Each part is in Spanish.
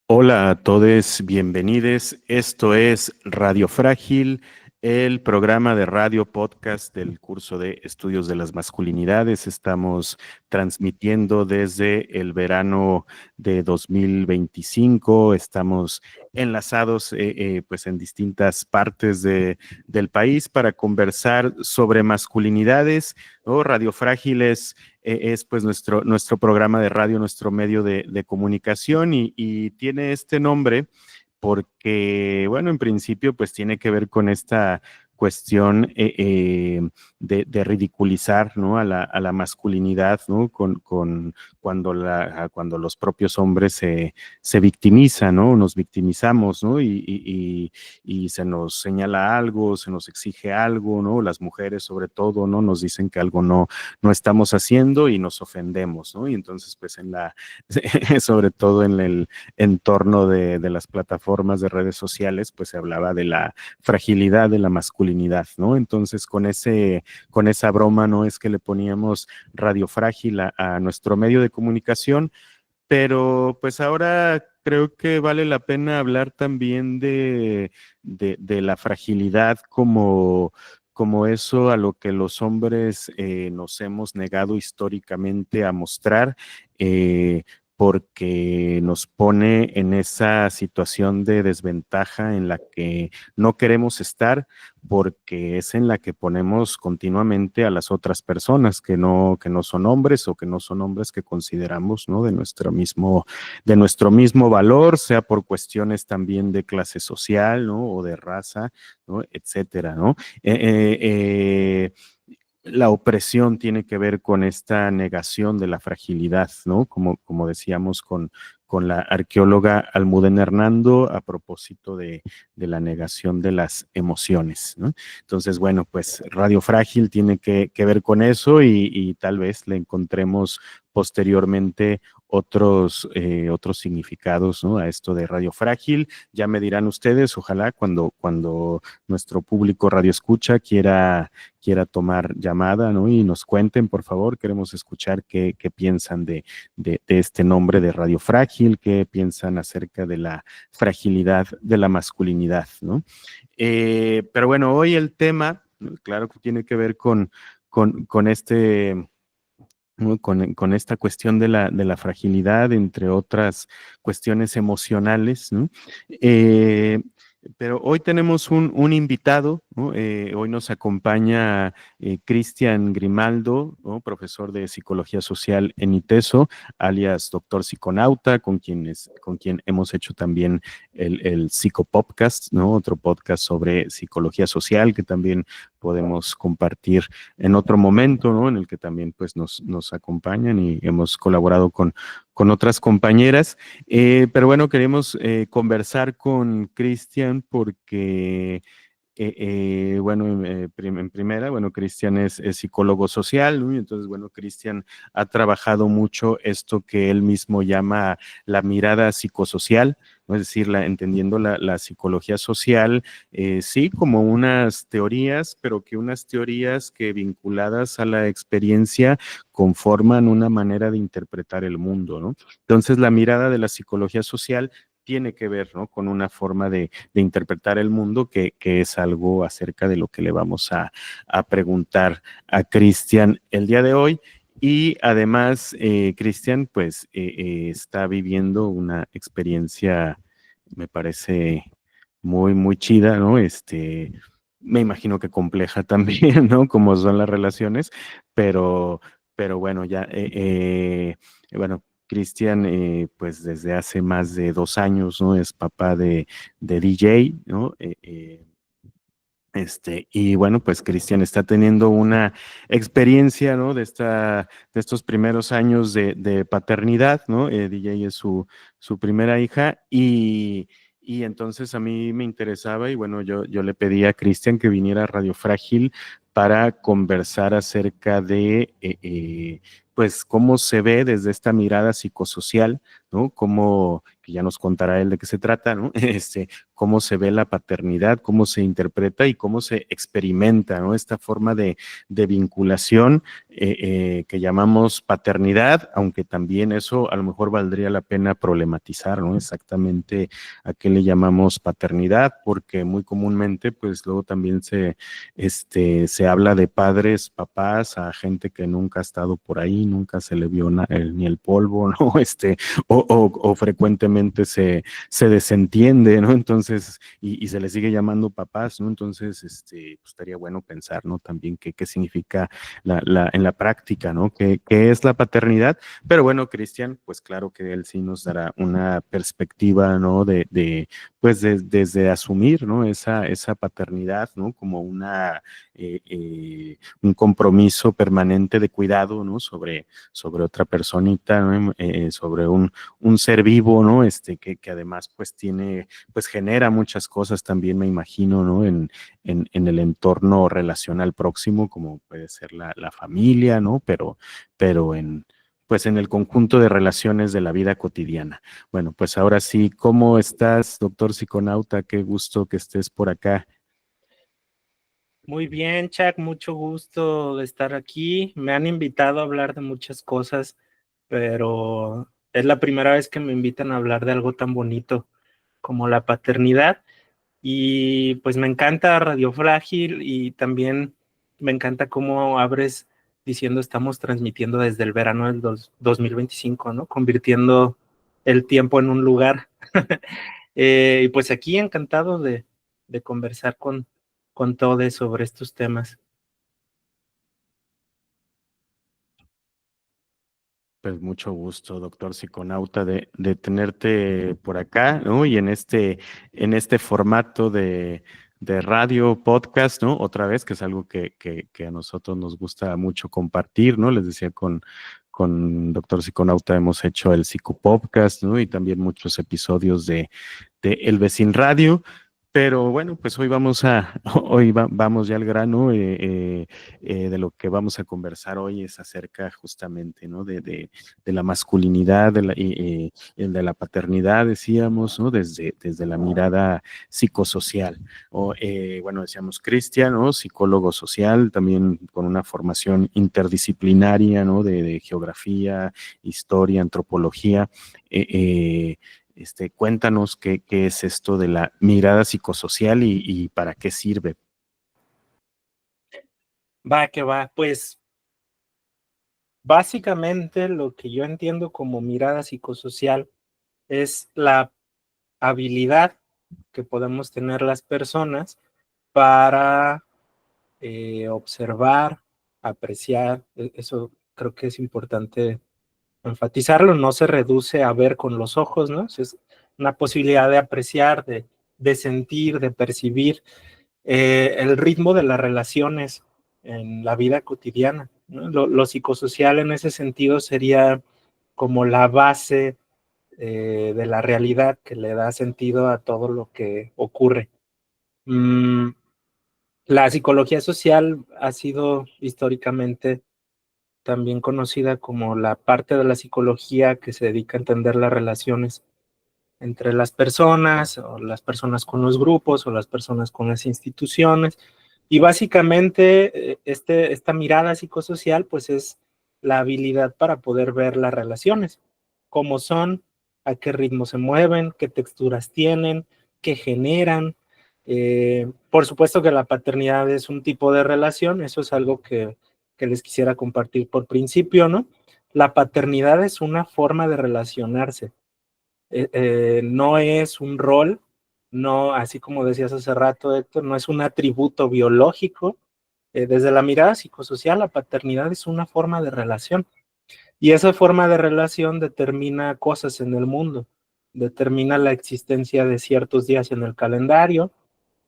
Hola a todos, bienvenidos. Esto es Radio Frágil, el programa de radio podcast del curso de estudios de las masculinidades. Estamos transmitiendo desde el verano de 2025. Estamos enlazados pues en distintas partes del país para conversar sobre masculinidades, ¿no? Radio Frágil es pues nuestro programa de radio, nuestro medio de comunicación y tiene este nombre porque, bueno, en principio pues tiene que ver con esta cuestión de ridiculizar, ¿no? a la masculinidad, ¿no? Cuando los propios hombres se victimizan, ¿no? Nos victimizamos, ¿no? Y se nos señala algo, se nos exige algo, ¿no? Las mujeres sobre todo, ¿no? Nos dicen que algo no estamos haciendo y nos ofendemos, ¿no? Y entonces, pues sobre todo en el entorno de las plataformas de redes sociales, pues se hablaba de la fragilidad de la masculinidad, ¿no? Entonces, con esa broma, ¿no? Es que le poníamos Radio Frágil a nuestro medio de comunicación, pero pues ahora creo que vale la pena hablar también de la fragilidad como eso a lo que los hombres nos hemos negado históricamente a mostrar, porque nos pone en esa situación de desventaja en la que no queremos estar, porque es en la que ponemos continuamente a las otras personas que no son hombres o que no son hombres que consideramos, ¿no? De nuestro mismo valor, sea por cuestiones también de clase social, ¿no? O de raza, ¿no? Etcétera, ¿no? La opresión tiene que ver con esta negación de la fragilidad, ¿no? Como decíamos con la arqueóloga Almudena Hernando a propósito de la negación de las emociones, ¿no? Entonces, bueno, pues Radio Frágil tiene que ver con eso y tal vez le encontremos posteriormente otros significados, ¿no? A esto de Radio Frágil. Ya me dirán ustedes, ojalá cuando nuestro público radio escucha quiera tomar llamada, ¿no? Y nos cuenten, por favor, queremos escuchar qué piensan de este nombre de Radio Frágil, qué piensan acerca de la fragilidad de la masculinidad, ¿no? Pero bueno, hoy el tema, claro que tiene que ver con este, ¿no? Con esta cuestión de la fragilidad, entre otras cuestiones emocionales, ¿no? Eh, pero hoy tenemos un invitado, ¿no? Hoy nos acompaña Cristian Grimaldo, ¿no? Profesor de Psicología Social en ITESO, alias Doctor Psiconauta, con quien hemos hecho también el Psicopodcast, ¿no? Otro podcast sobre psicología social que también podemos compartir en otro momento, ¿no? En el que también pues nos acompañan y hemos colaborado con otras compañeras. Pero bueno, queremos conversar con Cristian porque bueno, en primera, bueno, Cristian es psicólogo social, ¿no? Y entonces, bueno, Cristian ha trabajado mucho esto que él mismo llama la mirada psicosocial, ¿no? Es decir, entendiendo la psicología social, sí, como unas teorías, pero que unas teorías que vinculadas a la experiencia conforman una manera de interpretar el mundo, ¿no? Entonces, la mirada de la psicología social tiene que ver, ¿no? Con una forma de interpretar el mundo que es algo acerca de lo que le vamos a preguntar a Cristian el día de hoy. Y además, Cristian, pues está viviendo una experiencia, me parece muy chida, ¿no? Me imagino que compleja también, ¿no? Como son las relaciones, pero, pero bueno, bueno, Cristian, pues desde hace más de 2 años, ¿no? Es papá de DJ, ¿no? Y bueno, pues Cristian está teniendo una experiencia, ¿no? De estos primeros años de paternidad, ¿no? DJ es su primera hija y entonces a mí me interesaba y bueno, yo le pedí a Cristian que viniera a Radio Frágil para conversar acerca de pues cómo se ve desde esta mirada psicosocial, ¿no? Cómo, que ya nos contará él de qué se trata, ¿no? Cómo se ve la paternidad, cómo se interpreta y cómo se experimenta, ¿no? Esta forma de vinculación que llamamos paternidad, aunque también eso a lo mejor valdría la pena problematizar, ¿no? Exactamente a qué le llamamos paternidad, porque muy comúnmente, pues luego también se habla de padres, papás, a gente que nunca ha estado por ahí, nunca se le vio ni el polvo, ¿no? O frecuentemente se desentiende, ¿no? Entonces, y se le sigue llamando papás, ¿no? Entonces, pues estaría bueno pensar, ¿no? También qué significa en la práctica, ¿no? ¿Qué es la paternidad? Pero bueno, Cristian, pues claro que él sí nos dará una perspectiva, ¿no? Pues desde asumir, ¿no? Esa paternidad, ¿no? Como un compromiso permanente de cuidado, ¿no? Sobre otra personita, ¿no? Sobre un ser vivo, ¿no? Que además pues pues genera muchas cosas también, me imagino, ¿no? En el entorno relacional próximo, como puede ser la familia, ¿no? Pero pues en el conjunto de relaciones de la vida cotidiana. Bueno, pues ahora sí, ¿cómo estás, doctor psiconauta? Qué gusto que estés por acá. Muy bien, Chuck, mucho gusto de estar aquí. Me han invitado a hablar de muchas cosas, pero es la primera vez que me invitan a hablar de algo tan bonito como la paternidad. Y pues me encanta Radio Frágil y también me encanta cómo abres diciendo estamos transmitiendo desde el verano del 2025, ¿no? Convirtiendo el tiempo en un lugar. Y pues aquí encantado de conversar con todos sobre estos temas. Pues mucho gusto, doctor psiconauta, de tenerte por acá, ¿no? Y en este formato de radio, podcast, ¿no? Otra vez, que es algo que a nosotros nos gusta mucho compartir, ¿no? Les decía, con doctor psiconauta hemos hecho el psicopodcast, ¿no? Y también muchos episodios de El Vecin Radio. Pero bueno, pues hoy vamos ya al grano. De lo que vamos a conversar hoy es acerca justamente, ¿no? De la masculinidad, de la paternidad, decíamos, ¿no? Desde la mirada psicosocial. Bueno, decíamos Cristian, ¿no? Psicólogo social, también con una formación interdisciplinaria, ¿no? De geografía, historia, antropología. Eh, eh, Cuéntanos qué es esto de la mirada psicosocial y para qué sirve. Va, que va. Pues básicamente lo que yo entiendo como mirada psicosocial es la habilidad que podemos tener las personas para observar, apreciar. Eso creo que es importante enfatizarlo. No se reduce a ver con los ojos, ¿no? Es una posibilidad de apreciar, de sentir, de percibir el ritmo de las relaciones en la vida cotidiana, ¿no? Lo psicosocial en ese sentido sería como la base de la realidad que le da sentido a todo lo que ocurre. La psicología social ha sido históricamente también conocida como la parte de la psicología que se dedica a entender las relaciones entre las personas, o las personas con los grupos, o las personas con las instituciones. Y básicamente esta mirada psicosocial pues es la habilidad para poder ver las relaciones, cómo son, a qué ritmo se mueven, qué texturas tienen, qué generan. Por supuesto que la paternidad es un tipo de relación, eso es algo que les quisiera compartir por principio, ¿no? La paternidad es una forma de relacionarse, no es un rol, no, así como decías hace rato, Héctor, no es un atributo biológico. Desde la mirada psicosocial, la paternidad es una forma de relación. Y esa forma de relación determina cosas en el mundo, determina la existencia de ciertos días en el calendario.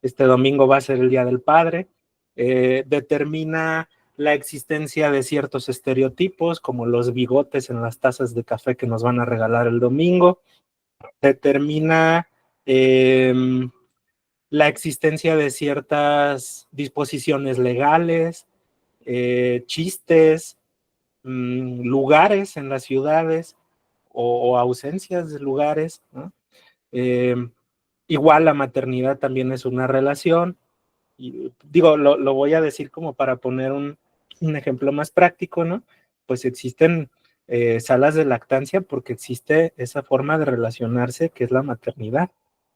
Este domingo va a ser el Día del Padre. Determina la existencia de ciertos estereotipos, como los bigotes en las tazas de café que nos van a regalar el domingo. Determina la existencia de ciertas disposiciones legales, chistes, lugares en las ciudades o ausencias de lugares, ¿no? Igual la maternidad también es una relación, y digo, lo voy a decir como para poner un ejemplo más práctico, ¿no? Pues existen salas de lactancia porque existe esa forma de relacionarse que es la maternidad.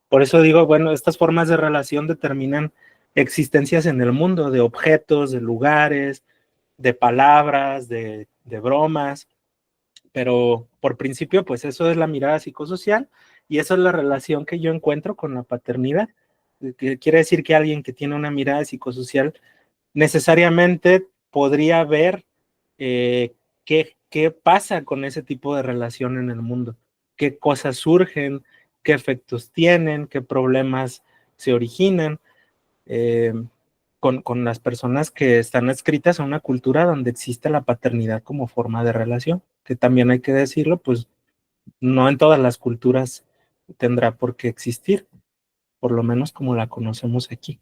Por eso digo, bueno, estas formas de relación determinan existencias en el mundo, de objetos, de lugares, de palabras, de bromas, pero por principio, pues eso es la mirada psicosocial y esa es la relación que yo encuentro con la paternidad. Que quiere decir que alguien que tiene una mirada psicosocial necesariamente podría ver qué pasa con ese tipo de relación en el mundo, qué cosas surgen, qué efectos tienen, qué problemas se originan. Eh, con las personas que están adscritas a una cultura donde existe la paternidad como forma de relación, que también hay que decirlo, pues no en todas las culturas tendrá por qué existir, por lo menos como la conocemos aquí.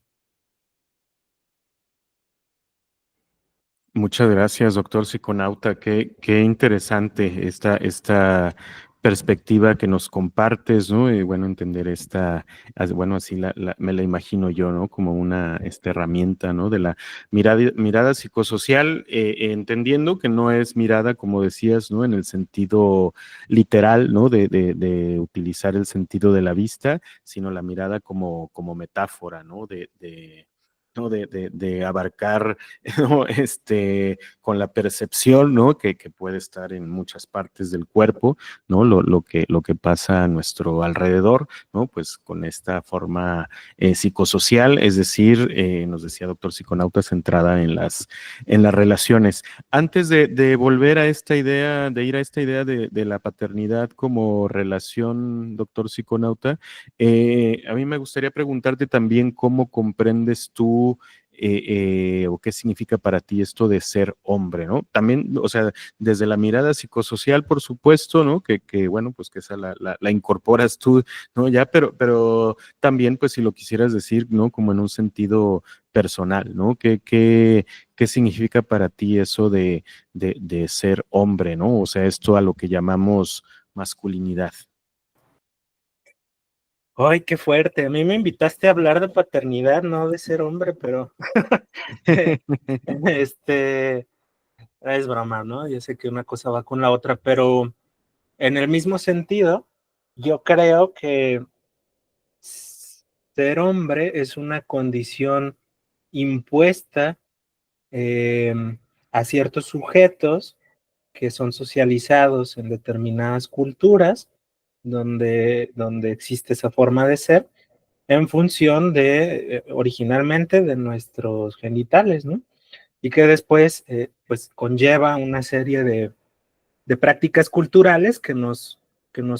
Muchas gracias, doctor psiconauta. Qué interesante esta perspectiva que nos compartes, ¿no? Y bueno, entender bueno, así me la imagino yo, ¿no? Como una esta herramienta, ¿no? De la mirada psicosocial, entendiendo que no es mirada, como decías, ¿no? En el sentido literal, ¿no? De utilizar el sentido de la vista, sino la mirada como metáfora, ¿no? ¿no? De abarcar, ¿no? Con la percepción, ¿no? Que puede estar en muchas partes del cuerpo, ¿no? Lo que pasa a nuestro alrededor, ¿no? Pues con esta forma psicosocial, es decir, nos decía doctor psiconauta, centrada en las relaciones. Antes de volver a esta idea, de ir a esta idea de la paternidad como relación, doctor psiconauta, a mí me gustaría preguntarte también cómo comprendes tú o qué significa para ti esto de ser hombre, ¿no? También, o sea, desde la mirada psicosocial, por supuesto, ¿no? Bueno, pues que esa la incorporas tú, ¿no? Ya, pero también, pues si lo quisieras decir, ¿no? Como en un sentido personal, ¿no? ¿Qué significa para ti eso de ser hombre, ¿no? O sea, esto a lo que llamamos masculinidad. ¡Ay, qué fuerte! A mí me invitaste a hablar de paternidad, no de ser hombre, pero este es broma, ¿no? Yo sé que una cosa va con la otra, pero en el mismo sentido, yo creo que ser hombre es una condición impuesta eh, a ciertos sujetos que son socializados en determinadas culturas donde existe esa forma de ser en función de, originalmente, de nuestros genitales, ¿no? Y que después, pues, conlleva una serie de prácticas culturales que nos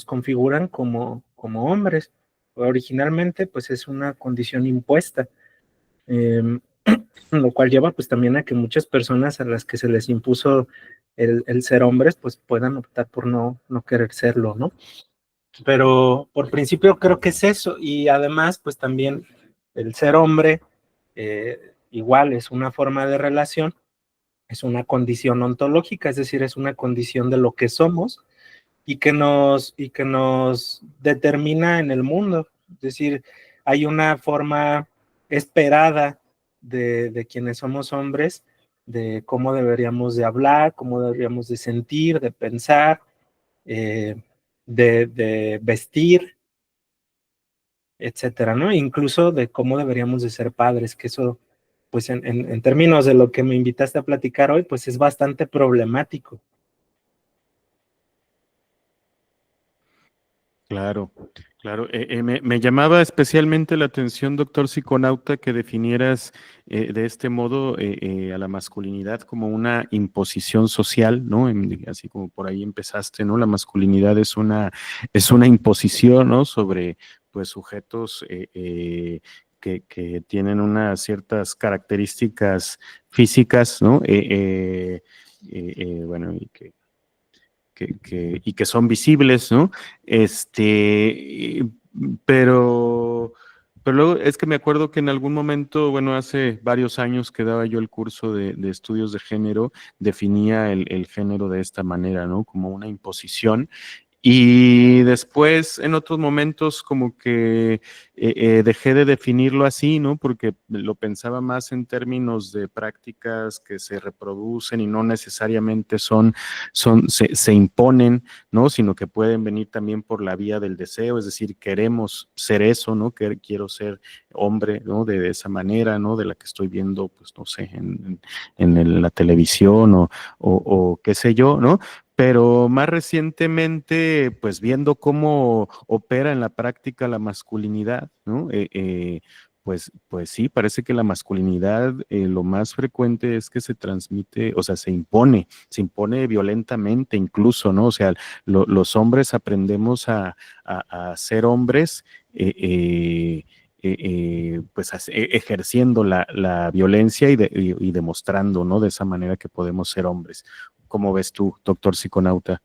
configuran como hombres. Originalmente, pues, es una condición impuesta, eh, lo cual lleva, pues, también a que muchas personas a las que se les impuso el ser hombres, pues, puedan optar por no querer serlo, ¿no? Pero por principio creo que es eso, y además, pues también el ser hombre igual es una forma de relación, es una condición ontológica, es decir, es una condición de lo que somos y que nos determina en el mundo. Es decir, hay una forma esperada de quienes somos hombres, de cómo deberíamos de hablar, cómo deberíamos de sentir, de pensar, eh, de vestir, etcétera, ¿no? Incluso de cómo deberíamos de ser padres, que eso, pues en términos de lo que me invitaste a platicar hoy, pues es bastante problemático. Claro, claro. Me llamaba especialmente la atención, doctor psiconauta, que definieras de este modo a la masculinidad como una imposición social, ¿no? Así como por ahí empezaste, ¿no? La masculinidad es una imposición, ¿no? Sobre, pues, sujetos que tienen unas ciertas características físicas, ¿no? Bueno, y que son visibles, ¿no? Pero Pero luego es que me acuerdo que en algún momento, bueno, hace varios años que daba yo el curso de estudios de género, definía el género de esta manera, ¿no? Como una imposición. Y después, en otros momentos, como que dejé de definirlo así, ¿no? Porque lo pensaba más en términos de prácticas que se reproducen y no necesariamente se imponen, ¿no? Sino que pueden venir también por la vía del deseo, es decir, queremos ser eso, ¿no? Que quiero ser hombre, ¿no? De esa manera, ¿no? De la que estoy viendo, pues, no sé, la televisión o qué sé yo, ¿no? Pero más recientemente, pues viendo cómo opera en la práctica la masculinidad, ¿no? Pues sí, parece que la masculinidad lo más frecuente es que se transmite, o sea, se impone violentamente incluso, ¿no? O sea, los hombres aprendemos a ser hombres, pues ejerciendo la violencia y demostrando, ¿no? De esa manera que podemos ser hombres. ¿Cómo ves tú, doctor psiconauta?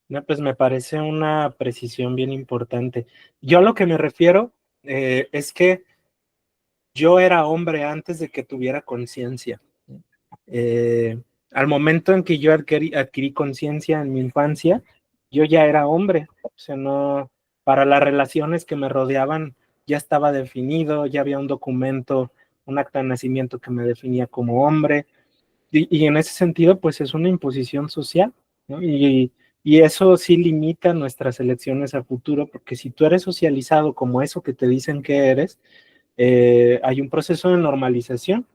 No, pues me parece una precisión bien importante. Yo a lo que me refiero es que yo era hombre antes de que tuviera conciencia. Eh, Al momento en que yo adquirí conciencia en mi infancia, yo ya era hombre. O sea, no, para las relaciones que me rodeaban ya estaba definido, ya había un documento, un acta de nacimiento que me definía como hombre. Y en ese sentido, pues es una imposición social, ¿no? Y eso sí limita nuestras elecciones a futuro, porque si tú eres socializado como eso que te dicen que eres, hay un proceso de normalización,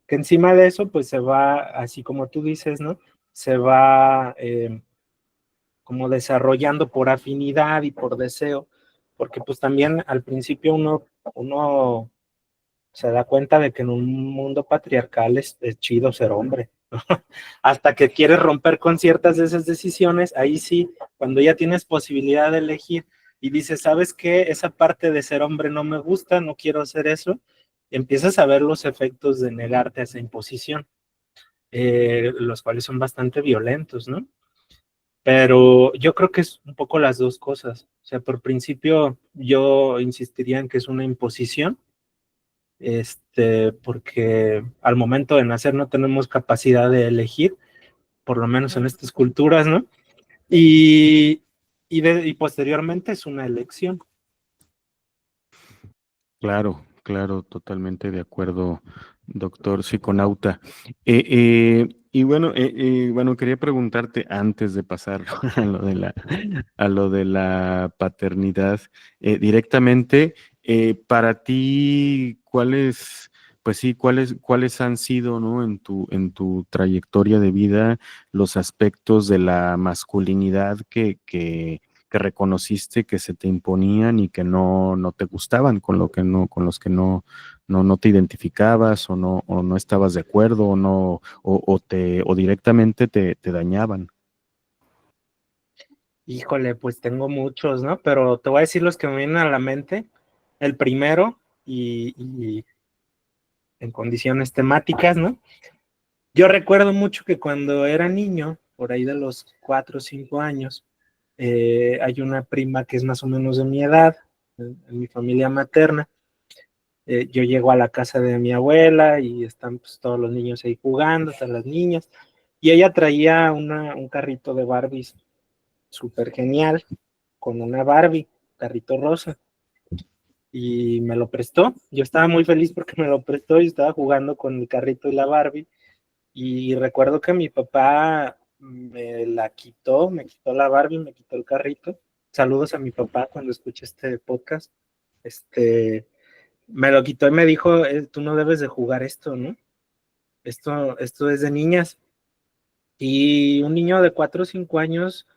que encima de eso, pues se va, así como tú dices, ¿no? Se va como desarrollando por afinidad y por deseo, porque pues también al principio uno se da cuenta de que en un mundo patriarcal es chido ser hombre. Hasta que quieres romper con ciertas de esas decisiones, ahí sí, cuando ya tienes posibilidad de elegir y dices, ¿sabes qué? Esa parte de ser hombre no me gusta, no quiero hacer eso, empiezas a ver los efectos de negarte a esa imposición, los cuales son bastante violentos, ¿no? Pero yo creo que es un poco las dos cosas. O sea, por principio yo insistiría en que es una imposición, porque al momento de nacer no tenemos capacidad de elegir, por lo menos en estas culturas, ¿no? Y, y posteriormente es una elección. Claro, claro, totalmente de acuerdo, doctor psiconauta. Y bueno, bueno, quería preguntarte antes de pasar a a lo de la paternidad, directamente, para ti, pues sí, cuáles han sido, ¿no? En tu trayectoria de vida, los aspectos de la masculinidad que reconociste que se te imponían y que no te gustaban, con los que no te identificabas o no estabas de acuerdo o directamente te dañaban. Híjole, pues tengo muchos, ¿no? Pero te voy a decir los que me vienen a la mente. El primero, y en condiciones temáticas, ¿no? Yo recuerdo mucho que cuando era niño, por ahí de los 4 o 5 años, hay una prima que es más o menos de mi edad, en mi familia materna. Yo llego a la casa de mi abuela y están pues, todos los niños ahí jugando, están las niñas, y ella traía un carrito de Barbies súper genial, con una Barbie, carrito rosa, y me lo prestó. Yo estaba muy feliz porque me lo prestó y estaba jugando con el carrito y la Barbie. Y recuerdo que mi papá me quitó la Barbie, me quitó el carrito. Saludos a mi papá cuando escuche este podcast. Este, Me lo quitó y me dijo, tú no debes de jugar esto, ¿no? Esto es de niñas. Y un niño de 4 o 5 años,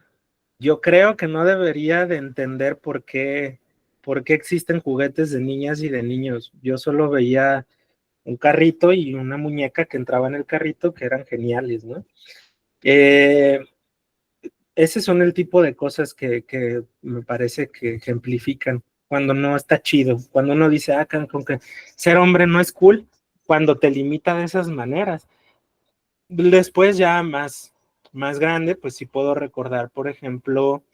yo creo que no debería de entender por qué existen juguetes de niñas y de niños. Yo solo veía un carrito y una muñeca que entraba en el carrito que eran geniales, ¿no? Eh, Ese son el tipo de cosas que me parece que ejemplifican cuando no está chido, cuando uno dice, con que ser hombre no es cool, cuando te limita de esas maneras. Después ya más grande, pues sí puedo recordar, por ejemplo,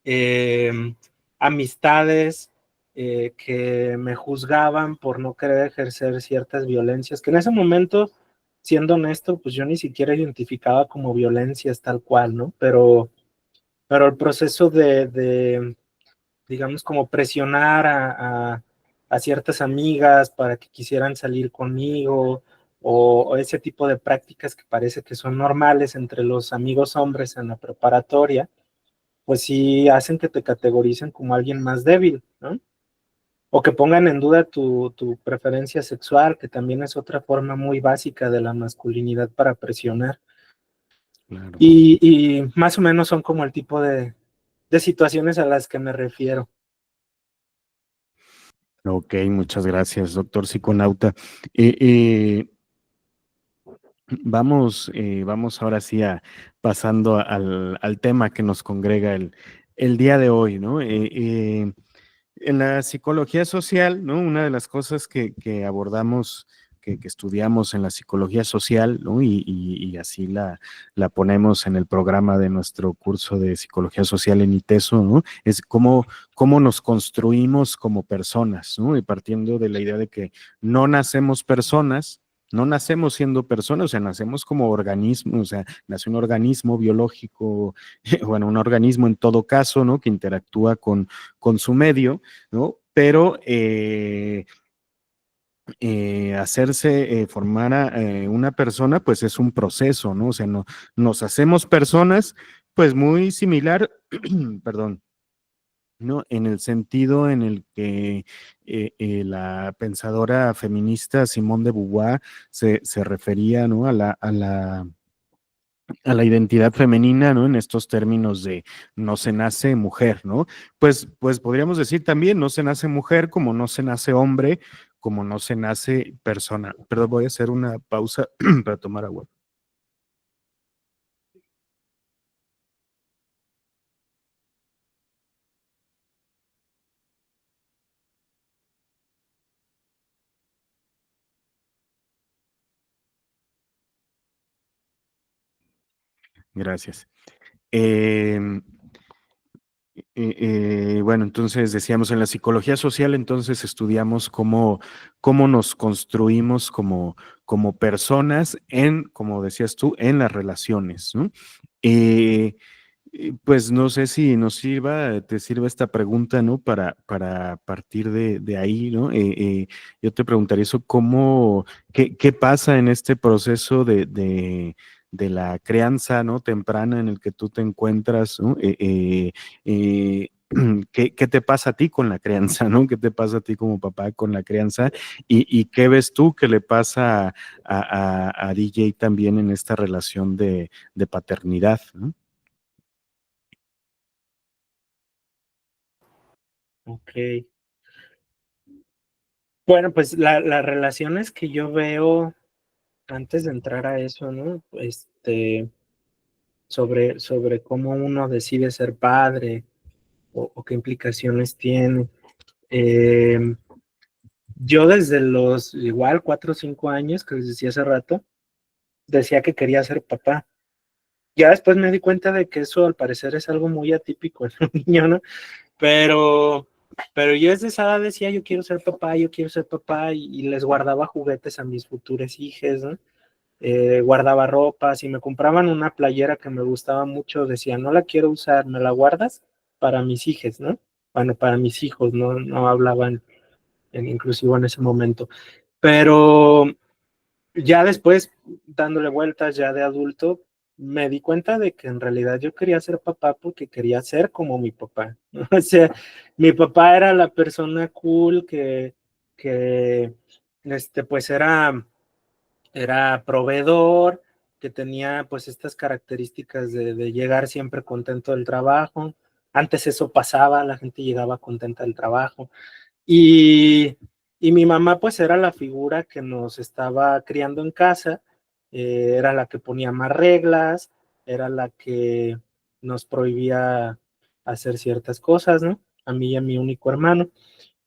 eh, amistades que me juzgaban por no querer ejercer ciertas violencias, que en ese momento, siendo honesto, pues yo ni siquiera identificaba como violencias tal cual, ¿no? Pero el proceso de digamos, como presionar a ciertas amigas para que quisieran salir conmigo, o ese tipo de prácticas que parece que son normales entre los amigos hombres en la preparatoria, pues sí hacen que te categoricen como alguien más débil, ¿no? O que pongan en duda tu preferencia sexual, que también es otra forma muy básica de la masculinidad para presionar. Claro. Y más o menos son como el tipo de situaciones a las que me refiero. Ok, muchas gracias, doctor psiconauta. Eh, vamos ahora sí a pasando al tema que nos congrega el día de hoy, ¿no? En la psicología social, ¿no? Una de las cosas que abordamos, que estudiamos en la psicología social, ¿no? Y así la ponemos en el programa de nuestro curso de psicología social en ITESO, ¿no? Es cómo nos construimos como personas, ¿no? Y partiendo de la idea de que no nacemos personas, no nacemos siendo personas, o sea, nacemos como organismos, o sea, nace un organismo biológico, bueno, un organismo en todo caso, ¿no? Que interactúa con su medio, ¿no? Pero hacerse, formar a una persona, pues es un proceso, ¿no? O sea, no, nos hacemos personas, pues muy similar, perdón, ¿no? En el sentido en el que la pensadora feminista Simone de Beauvoir se refería, ¿no? A la identidad femenina, ¿no? En estos términos de no se nace mujer, ¿no? Pues podríamos decir también, no se nace mujer como no se nace hombre, como no se nace persona. Pero voy a hacer una pausa para tomar agua. Gracias. Eh, bueno, entonces decíamos en la psicología social, entonces estudiamos cómo nos construimos como personas como decías tú, en las relaciones, ¿no? Pues no sé si te sirva esta pregunta, ¿no? Para partir de ahí, ¿no? Yo te preguntaría eso, qué pasa en este proceso de la crianza, ¿no? Temprana en el que tú te encuentras, ¿no? ¿Qué te pasa a ti con la crianza, ¿no? ¿Qué te pasa a ti como papá con la crianza? ¿Y qué ves tú que le pasa a DJ también en esta relación de paternidad, ¿no? Ok. Bueno, pues las relaciones que yo veo antes de entrar a eso, ¿no? Sobre cómo uno decide ser padre o qué implicaciones tiene. Eh, yo desde los igual 4 o 5 años, que les decía hace rato, decía que quería ser papá. Ya después me di cuenta de que eso al parecer es algo muy atípico en un niño, ¿no? Pero, pero yo desde esa edad decía, yo quiero ser papá, yo quiero ser papá, y les guardaba juguetes a mis futuras hijas, ¿no? Guardaba ropa, si me compraban una playera que me gustaba mucho, decía, no la quiero usar, ¿me la guardas? Para mis hijas, ¿no? Bueno, para mis hijos, no hablaban en inclusivo en ese momento. Pero ya después, dándole vueltas ya de adulto, me di cuenta de que en realidad yo quería ser papá porque quería ser como mi papá, ¿no? O sea, mi papá era la persona cool que pues era proveedor, que tenía pues estas características de llegar siempre contento del trabajo. Antes eso pasaba, la gente llegaba contenta del trabajo. Y, y mi mamá pues era la figura que nos estaba criando en casa, era la que ponía más reglas, era la que nos prohibía hacer ciertas cosas, ¿no? A mí y a mi único hermano.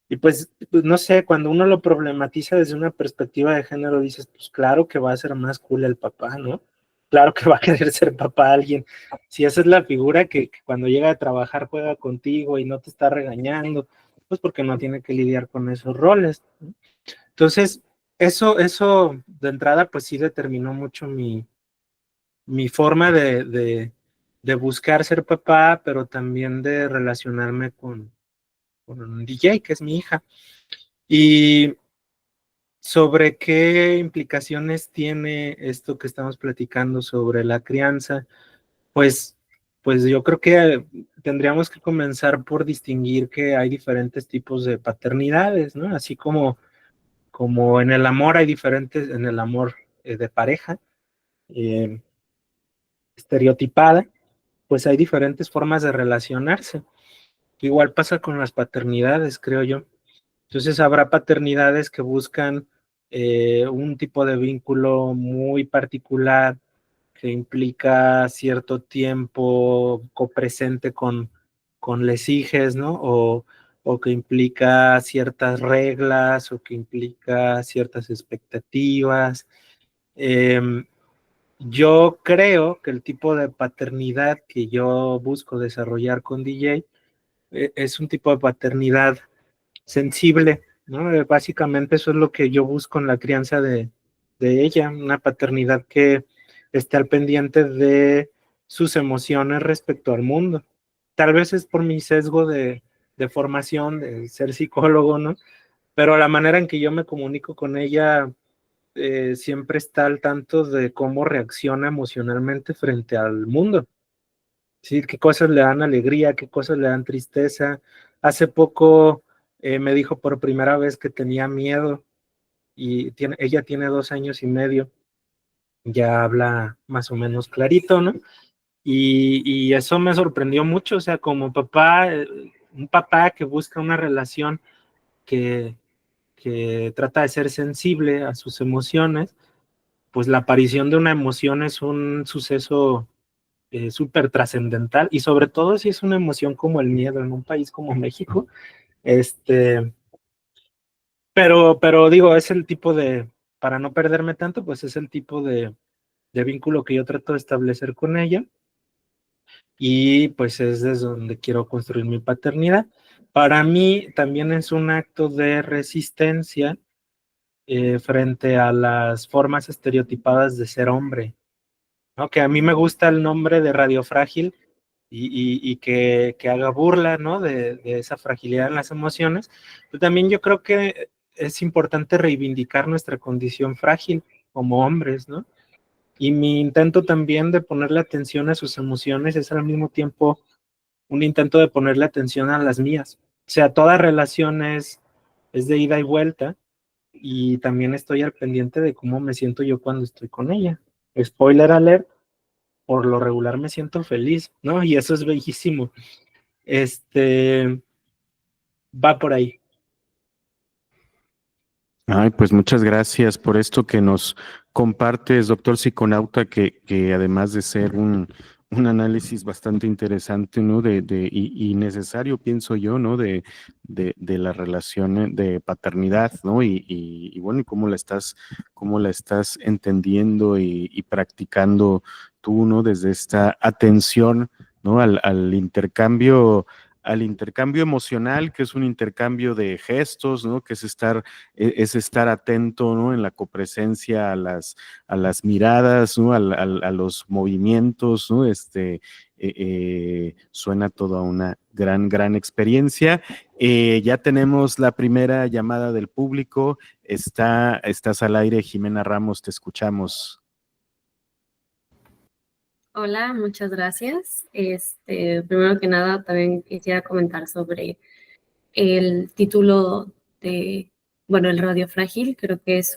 Y pues no sé, cuando uno lo problematiza desde una perspectiva de género, dices, pues claro que va a ser más cool el papá, ¿no? claro que va a querer ser papá alguien. Si esa es la figura que cuando llega a trabajar juega contigo y no te está regañando, pues porque no tiene que lidiar con esos roles. Entonces, eso de entrada, pues sí determinó mucho mi forma de buscar ser papá, pero también de relacionarme con DJ, que es mi hija. Y sobre qué implicaciones tiene esto que estamos platicando sobre la crianza, pues, pues yo creo que tendríamos que comenzar por distinguir que hay diferentes tipos de paternidades, ¿no? Así como en el amor hay diferentes, en el amor de pareja, eh, estereotipada, pues hay diferentes formas de relacionarse. Igual pasa con las paternidades, creo yo. Entonces habrá paternidades que buscan un tipo de vínculo muy particular que implica cierto tiempo copresente con les hijes, ¿no? O que implica ciertas reglas o que implica ciertas expectativas. Eh, yo creo que el tipo de paternidad que yo busco desarrollar con DJ es un tipo de paternidad sensible, ¿no? Básicamente eso es lo que yo busco en la crianza de ella, una paternidad que esté al pendiente de sus emociones respecto al mundo. Tal vez es por mi sesgo de formación, de ser psicólogo, ¿no? Pero la manera en que yo me comunico con ella siempre está al tanto de cómo reacciona emocionalmente frente al mundo. Sí, qué cosas le dan alegría, qué cosas le dan tristeza. Hace poco me dijo por primera vez que tenía miedo y ella tiene 2 años y medio, ya habla más o menos clarito, ¿no? Y eso me sorprendió mucho, o sea, como papá, un papá que busca una relación que, que trata de ser sensible a sus emociones, pues la aparición de una emoción es un suceso súper trascendental y sobre todo si es una emoción como el miedo en un país como México, este, pero digo, es el tipo para no perderme tanto, pues es el tipo de vínculo que yo trato de establecer con ella y pues es desde donde quiero construir mi paternidad. Para mí también es un acto de resistencia frente a las formas estereotipadas de ser hombre, ¿no? Que a mí me gusta el nombre de radiofrágil y que haga burla, ¿no? De esa fragilidad en las emociones. Pero también yo creo que es importante reivindicar nuestra condición frágil como hombres, ¿no? Y mi intento también de ponerle atención a sus emociones es al mismo tiempo un intento de ponerle atención a las mías. O sea, toda relación es de ida y vuelta y también estoy al pendiente de cómo me siento yo cuando estoy con ella. Spoiler alert, por lo regular me siento feliz, ¿no? Y eso es bellísimo. Este, va por ahí. Ay, pues muchas gracias por esto que nos compartes, doctor psiconauta, que además de ser un análisis bastante interesante, ¿no? Y necesario, pienso yo, ¿no? De las relaciones de paternidad, ¿no? Y bueno, y cómo la estás entendiendo y practicando tú, ¿no? Desde esta atención, ¿no? Al intercambio emocional, que es un intercambio de gestos, ¿no? Que es estar atento, ¿no? En la copresencia a las miradas, ¿no? A los movimientos, ¿no? Suena toda una gran experiencia. Ya tenemos la primera llamada del público. Estás al aire, Jimena Ramos, te escuchamos. Hola, muchas gracias. Primero que nada, también quisiera comentar sobre el título de, bueno, el radio frágil. Creo que es-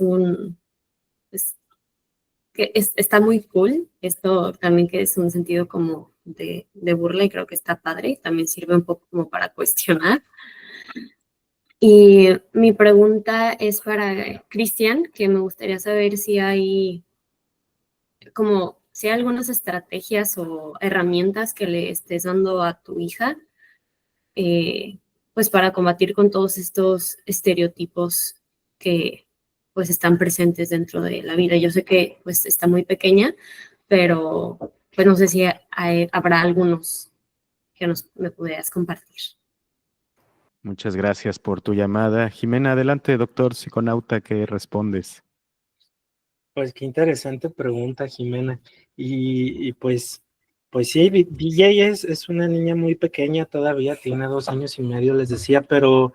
está muy cool. Esto también que es un sentido como de burla y creo que está padre. También sirve un poco como para cuestionar. Y mi pregunta es para Cristian, que me gustaría saber si hay algunas estrategias o herramientas que le estés dando a tu hija, eh, pues para combatir con todos estos estereotipos que pues están presentes dentro de la vida. Yo sé que pues está muy pequeña, pero pues no sé si habrá algunos que me pudieras compartir. Muchas gracias por tu llamada. Jimena, adelante, doctor psiconauta, ¿qué respondes? Pues qué interesante pregunta, Jimena. Pues sí, DJ es una niña muy pequeña todavía, tiene 2 años y medio, les decía, pero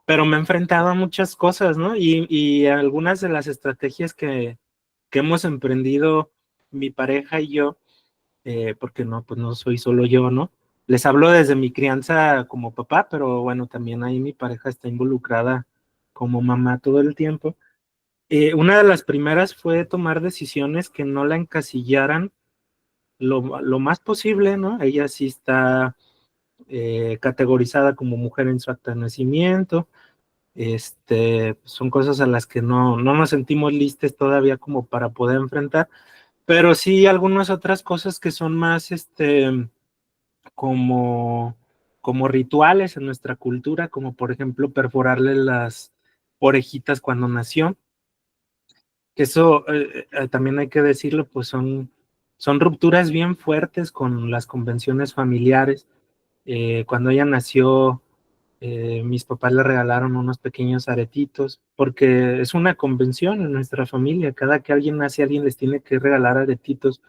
me he enfrentado a muchas cosas, ¿no? Y algunas de las estrategias que hemos emprendido mi pareja y yo, porque no, pues no soy solo yo, ¿no? Les hablo desde mi crianza como papá, pero bueno, también ahí mi pareja está involucrada como mamá todo el tiempo. Una de las primeras fue tomar decisiones que no la encasillaran lo más posible, ¿no? Ella sí está categorizada como mujer en su acta de nacimiento. Son cosas a las que no nos sentimos listos todavía como para poder enfrentar, pero sí algunas otras cosas que son más como, como rituales en nuestra cultura, como por ejemplo perforarle las orejitas cuando nació, que eso también hay que decirlo, pues son rupturas bien fuertes con las convenciones familiares. Cuando ella nació, mis papás le regalaron unos pequeños aretitos, porque es una convención en nuestra familia, cada que alguien nace, alguien les tiene que regalar aretitos,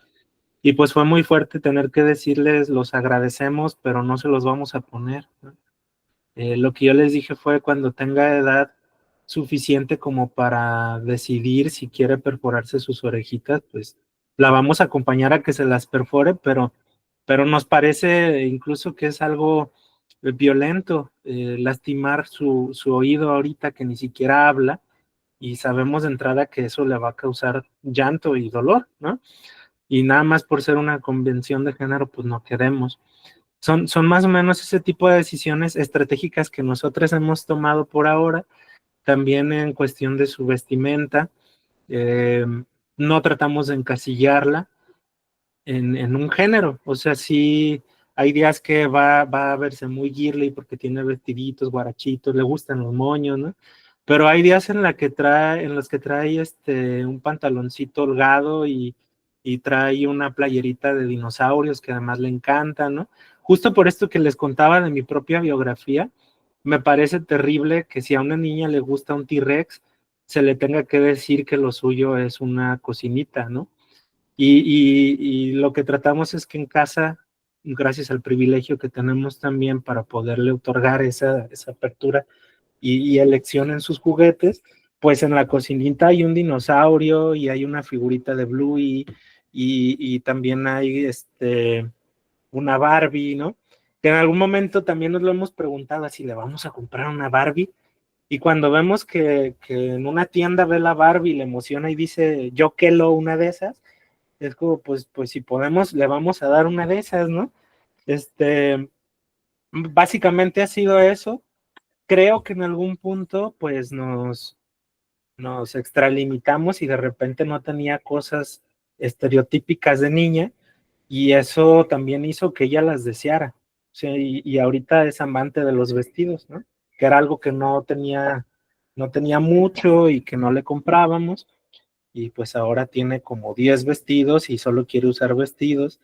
y pues fue muy fuerte tener que decirles, los agradecemos, pero no se los vamos a poner, ¿no? Lo que yo les dije fue cuando tenga edad suficiente como para decidir si quiere perforarse sus orejitas, pues la vamos a acompañar a que se las perfore, pero nos parece incluso que es algo violento lastimar su oído ahorita que ni siquiera habla y sabemos de entrada que eso le va a causar llanto y dolor, ¿no? Y nada más por ser una convención de género, pues no queremos. Son más o menos ese tipo de decisiones estratégicas que nosotros hemos tomado por ahora, también en cuestión de su vestimenta. eh, no tratamos de encasillarla en un género, o sea, sí hay días que va a verse muy girly porque tiene vestiditos, guarachitos, le gustan los moños, ¿no? Pero hay días en los que trae un pantaloncito holgado y trae una playerita de dinosaurios que además le encanta, ¿no? Justo por esto que les contaba de mi propia biografía, me parece terrible que si a una niña le gusta un T-Rex, se le tenga que decir que lo suyo es una cocinita, ¿no? Y lo que tratamos es que en casa, gracias al privilegio que tenemos también para poderle otorgar esa apertura y elección en sus juguetes, pues en la cocinita hay un dinosaurio y hay una figurita de Bluey y también hay una Barbie, ¿no? Que en algún momento también nos lo hemos preguntado si le vamos a comprar una Barbie. Y cuando vemos que en una tienda ve la Barbie, le emociona y dice, yo quiero una de esas, es como, pues si podemos, le vamos a dar una de esas, ¿no? Básicamente ha sido eso. Creo que en algún punto, pues nos extralimitamos y de repente no tenía cosas estereotípicas de niña y eso también hizo que ella las deseara. O sea, y ahorita es amante de los vestidos, ¿no? Que era algo que no tenía mucho y que no le comprábamos y pues ahora tiene como 10 vestidos y solo quiere usar vestidos.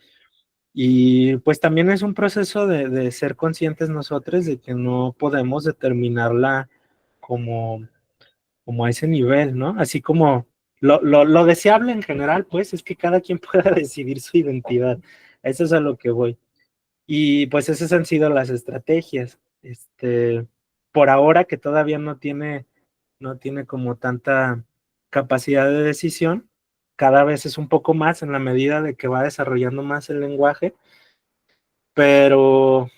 Y pues también es un proceso de ser conscientes nosotros de que no podemos determinarla como, como a ese nivel, ¿no? Así como lo deseable en general, pues, es que cada quien pueda decidir su identidad. Eso es a lo que voy. Y pues esas han sido las estrategias. Por ahora que todavía no tiene como tanta capacidad de decisión, cada vez es un poco más en la medida de que va desarrollando más el lenguaje, pero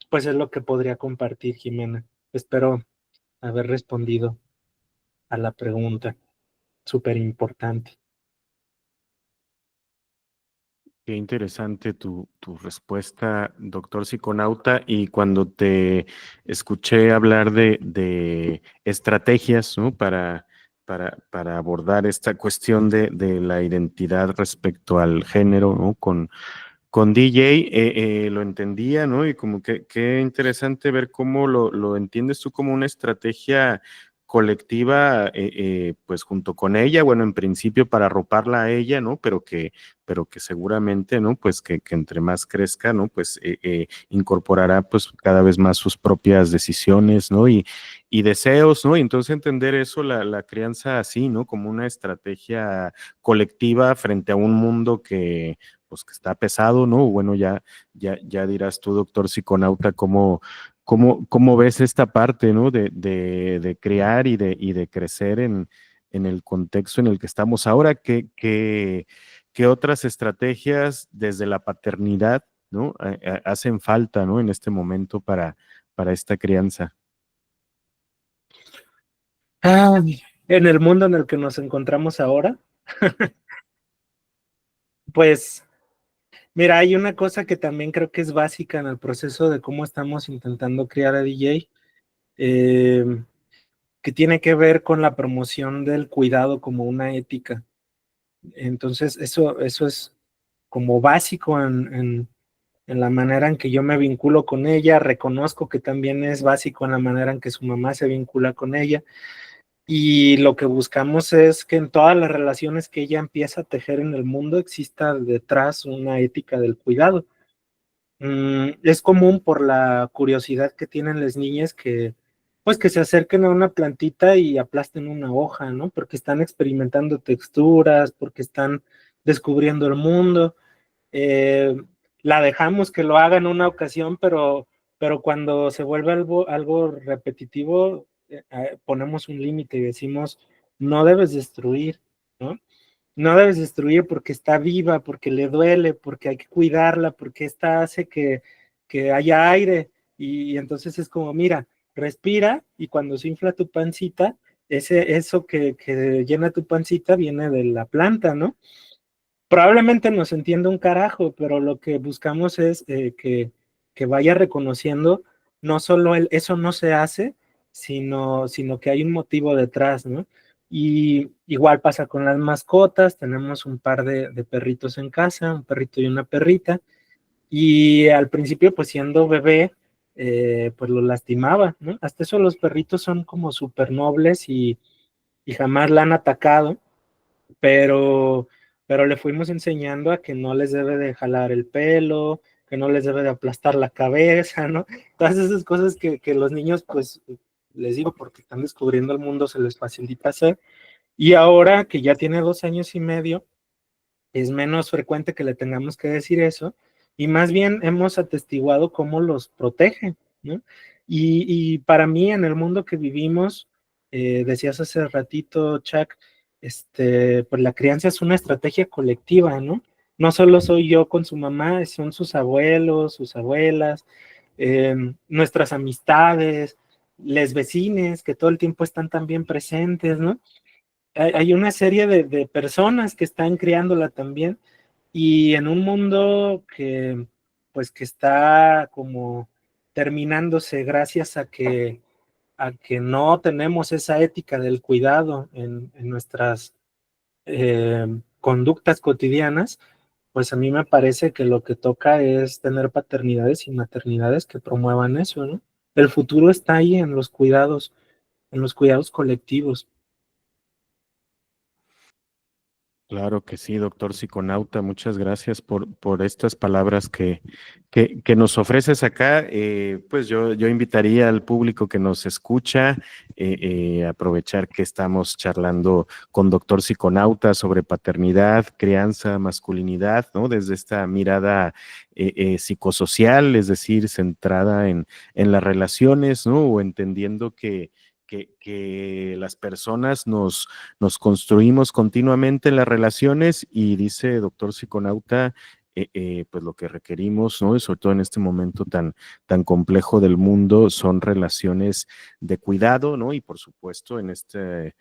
pues es lo que podría compartir, Jimena. Espero haber respondido a la pregunta, súper importante. Qué interesante tu respuesta, doctor psiconauta. Y cuando te escuché hablar de estrategias, ¿no? Para abordar esta cuestión de la identidad respecto al género, ¿no? Con DJ lo entendía, ¿no? Y como que qué interesante ver cómo lo entiendes tú como una estrategia colectiva, pues junto con ella, bueno, en principio para arroparla a ella, ¿no? Pero que seguramente, ¿no? Pues que entre más crezca, ¿no? Pues incorporará pues cada vez más sus propias decisiones, ¿no? Y deseos, ¿no? Y entonces entender eso, la crianza así, ¿no? Como una estrategia colectiva frente a un mundo que pues que está pesado, ¿no? Bueno, ya dirás tú, doctor psiconauta, cómo ves esta parte, ¿no? De crear y de crecer en el contexto en el que estamos ahora. ¿Qué otras estrategias desde la paternidad, ¿no? Hacen falta, ¿no? En este momento para esta crianza. En el mundo en el que nos encontramos ahora, pues mira, hay una cosa que también creo que es básica en el proceso de cómo estamos intentando criar a DJ, que tiene que ver con la promoción del cuidado como una ética. Entonces, eso es como básico en la manera en que yo me vinculo con ella. Reconozco que también es básico en la manera en que su mamá se vincula con ella. Y lo que buscamos es que en todas las relaciones que ella empieza a tejer en el mundo exista detrás una ética del cuidado. Es común por la curiosidad que tienen las niñas que, pues, que se acerquen a una plantita y aplasten una hoja, ¿no? Porque están experimentando texturas, porque están descubriendo el mundo. Eh, la dejamos que lo haga en una ocasión, pero cuando se vuelve algo repetitivo, ponemos un límite y decimos, no debes destruir, ¿no? No debes destruir porque está viva, porque le duele, porque hay que cuidarla, porque esta hace que haya aire. Y entonces es como, mira, respira y cuando se infla tu pancita, eso que llena tu pancita viene de la planta, ¿no? Probablemente no se entienda un carajo, pero lo que buscamos es que vaya reconociendo no solo eso no se hace, sino que hay un motivo detrás, ¿no? Y igual pasa con las mascotas, tenemos un par de perritos en casa, un perrito y una perrita, y al principio, pues siendo bebé, pues lo lastimaba, ¿no? Hasta eso los perritos son como súper nobles y jamás la han atacado, pero, pero le fuimos enseñando a que no les debe de jalar el pelo, que no les debe de aplastar la cabeza, ¿no? Todas esas cosas que los niños, pues, les digo, porque están descubriendo el mundo, se les facilita hacer. Y ahora que ya tiene 2 años y medio, es menos frecuente que le tengamos que decir eso, y más bien hemos atestiguado cómo los protege, ¿no? Y para mí, en el mundo que vivimos, decías hace ratito, Chuck, pues la crianza es una estrategia colectiva, ¿no? No solo soy yo con su mamá, son sus abuelos, sus abuelas, nuestras amistades, les vecines que todo el tiempo están también presentes, ¿no? Hay una serie de personas que están criándola también, y en un mundo que pues que está como terminándose gracias a que no tenemos esa ética del cuidado en nuestras conductas cotidianas, pues a mí me parece que lo que toca es tener paternidades y maternidades que promuevan eso, ¿no? El futuro está ahí en los cuidados colectivos. Claro que sí, doctor psiconauta, muchas gracias por estas palabras que nos ofreces acá. Pues yo invitaría al público que nos escucha a aprovechar que estamos charlando con doctor psiconauta sobre paternidad, crianza, masculinidad, ¿no? Desde esta mirada psicosocial, es decir, centrada en las relaciones, ¿no? O entendiendo que las personas nos construimos continuamente en las relaciones y dice doctor psiconauta, pues lo que requerimos, ¿no? Y sobre todo en este momento tan complejo del mundo, son relaciones de cuidado, ¿no? Y por supuesto en este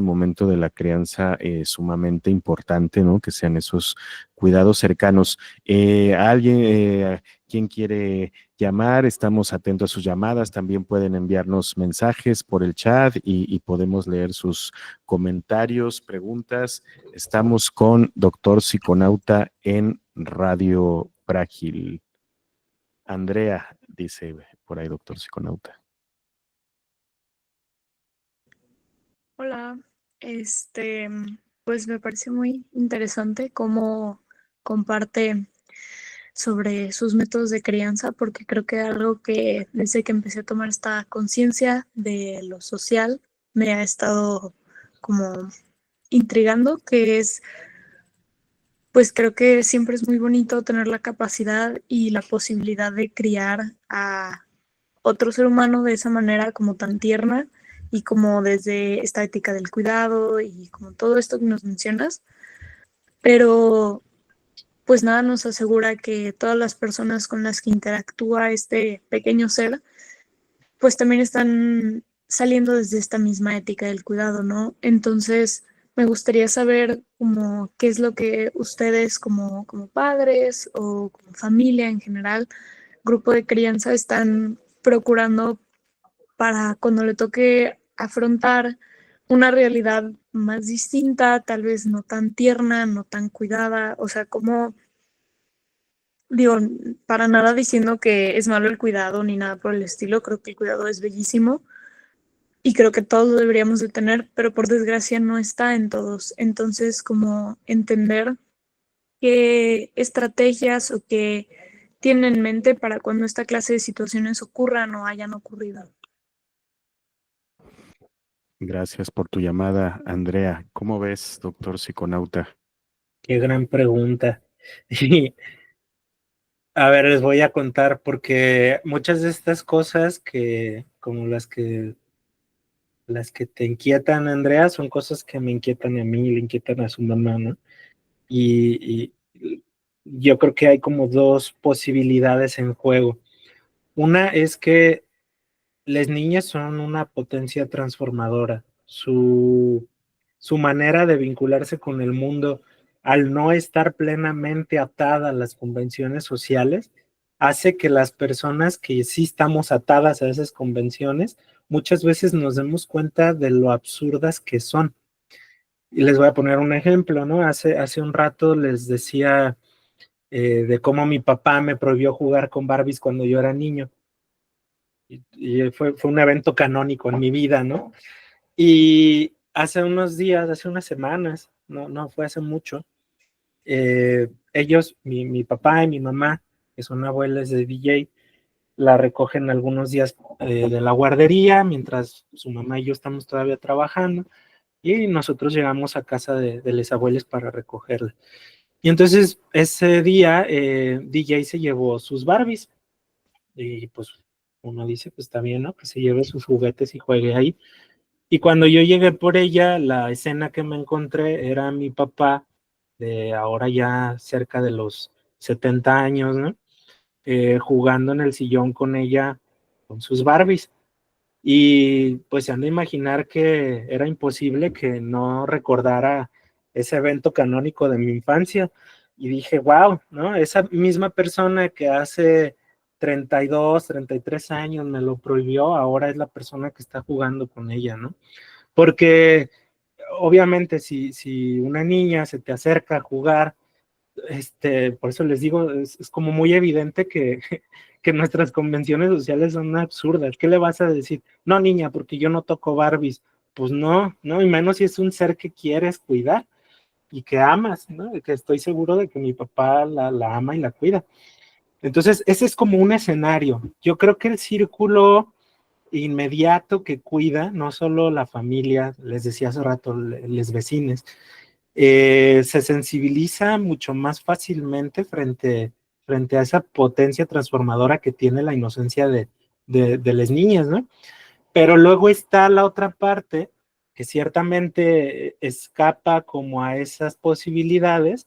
momento de la crianza sumamente importante, ¿no? Que sean esos cuidados cercanos. ¿Quién quiere llamar? Estamos atentos a sus llamadas. También pueden enviarnos mensajes por el chat y podemos leer sus comentarios, preguntas. Estamos con doctor psiconauta en Radio Frágil. Andrea dice por ahí doctor psiconauta. Hola, pues me parece muy interesante cómo comparte sobre sus métodos de crianza, porque creo que algo que desde que empecé a tomar esta conciencia de lo social me ha estado como intrigando, que es, pues creo que siempre es muy bonito tener la capacidad y la posibilidad de criar a otro ser humano de esa manera como tan tierna y como desde esta ética del cuidado y como todo esto que nos mencionas, pero pues nada nos asegura que todas las personas con las que interactúa este pequeño ser, pues también están saliendo desde esta misma ética del cuidado, ¿no? Entonces, me gustaría saber como qué es lo que ustedes como padres o como familia en general, grupo de crianza, están procurando para cuando le toque afrontar una realidad más distinta, tal vez no tan tierna, no tan cuidada, o sea, como digo, para nada diciendo que es malo el cuidado ni nada por el estilo, creo que el cuidado es bellísimo y creo que todos lo deberíamos de tener, pero por desgracia no está en todos. Entonces, como entender qué estrategias o qué tienen en mente para cuando esta clase de situaciones ocurran o hayan ocurrido. Gracias por tu llamada, Andrea. ¿Cómo ves, doctor psiconauta? Qué gran pregunta. Y a ver, les voy a contar porque muchas de estas cosas que, como las que te inquietan, Andrea, son cosas que me inquietan a mí y le inquietan a su mamá, ¿no? Y yo creo que hay como dos posibilidades en juego. Una es que las niñas son una potencia transformadora. Su manera de vincularse con el mundo, al no estar plenamente atada a las convenciones sociales, hace que las personas que sí estamos atadas a esas convenciones, muchas veces nos demos cuenta de lo absurdas que son. Y les voy a poner un ejemplo, ¿no? Hace un rato les decía de cómo mi papá me prohibió jugar con Barbies cuando yo era niño. Y fue un evento canónico en mi vida, ¿no? Y hace unos días, hace unas semanas, no fue hace mucho, ellos, mi papá y mi mamá, que son abuelas de DJ, la recogen algunos días de la guardería, mientras su mamá y yo estamos todavía trabajando, y nosotros llegamos a casa de los abuelos para recogerla. Y entonces ese día DJ se llevó sus Barbies, y pues uno dice, pues está bien, ¿no? Que se lleve sus juguetes y juegue ahí. Y cuando yo llegué por ella, la escena que me encontré era mi papá, de ahora ya cerca de los 70 años, ¿no? Jugando en el sillón con ella, con sus Barbies. Y pues se han de imaginar que era imposible que no recordara ese evento canónico de mi infancia. Y dije, wow, ¿no? Esa misma persona que hace 32, 33 años me lo prohibió, ahora es la persona que está jugando con ella, ¿no? Porque obviamente si una niña se te acerca a jugar, por eso les digo, es como muy evidente que nuestras convenciones sociales son absurdas. ¿Qué le vas a decir? No, niña, porque yo no toco Barbies. Pues no, y menos si es un ser que quieres cuidar y que amas, ¿no? Que estoy seguro de que mi papá la ama y la cuida. Entonces, ese es como un escenario. Yo creo que el círculo inmediato que cuida, no solo la familia, les decía hace rato, les vecines, se sensibiliza mucho más fácilmente frente a esa potencia transformadora que tiene la inocencia de las niñas, ¿no? Pero luego está la otra parte que ciertamente escapa como a esas posibilidades,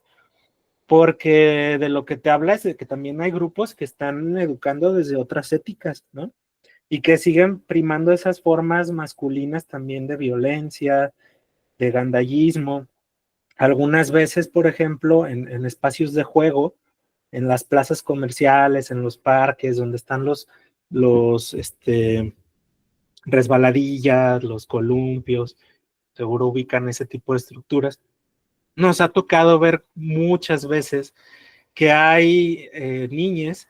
porque de lo que te habla es de que también hay grupos que están educando desde otras éticas, ¿no? Y que siguen primando esas formas masculinas también de violencia, de gandallismo. Algunas veces, por ejemplo, en espacios de juego, en las plazas comerciales, en los parques, donde están los resbaladillas, los columpios, seguro ubican ese tipo de estructuras. Nos ha tocado ver muchas veces que hay niñas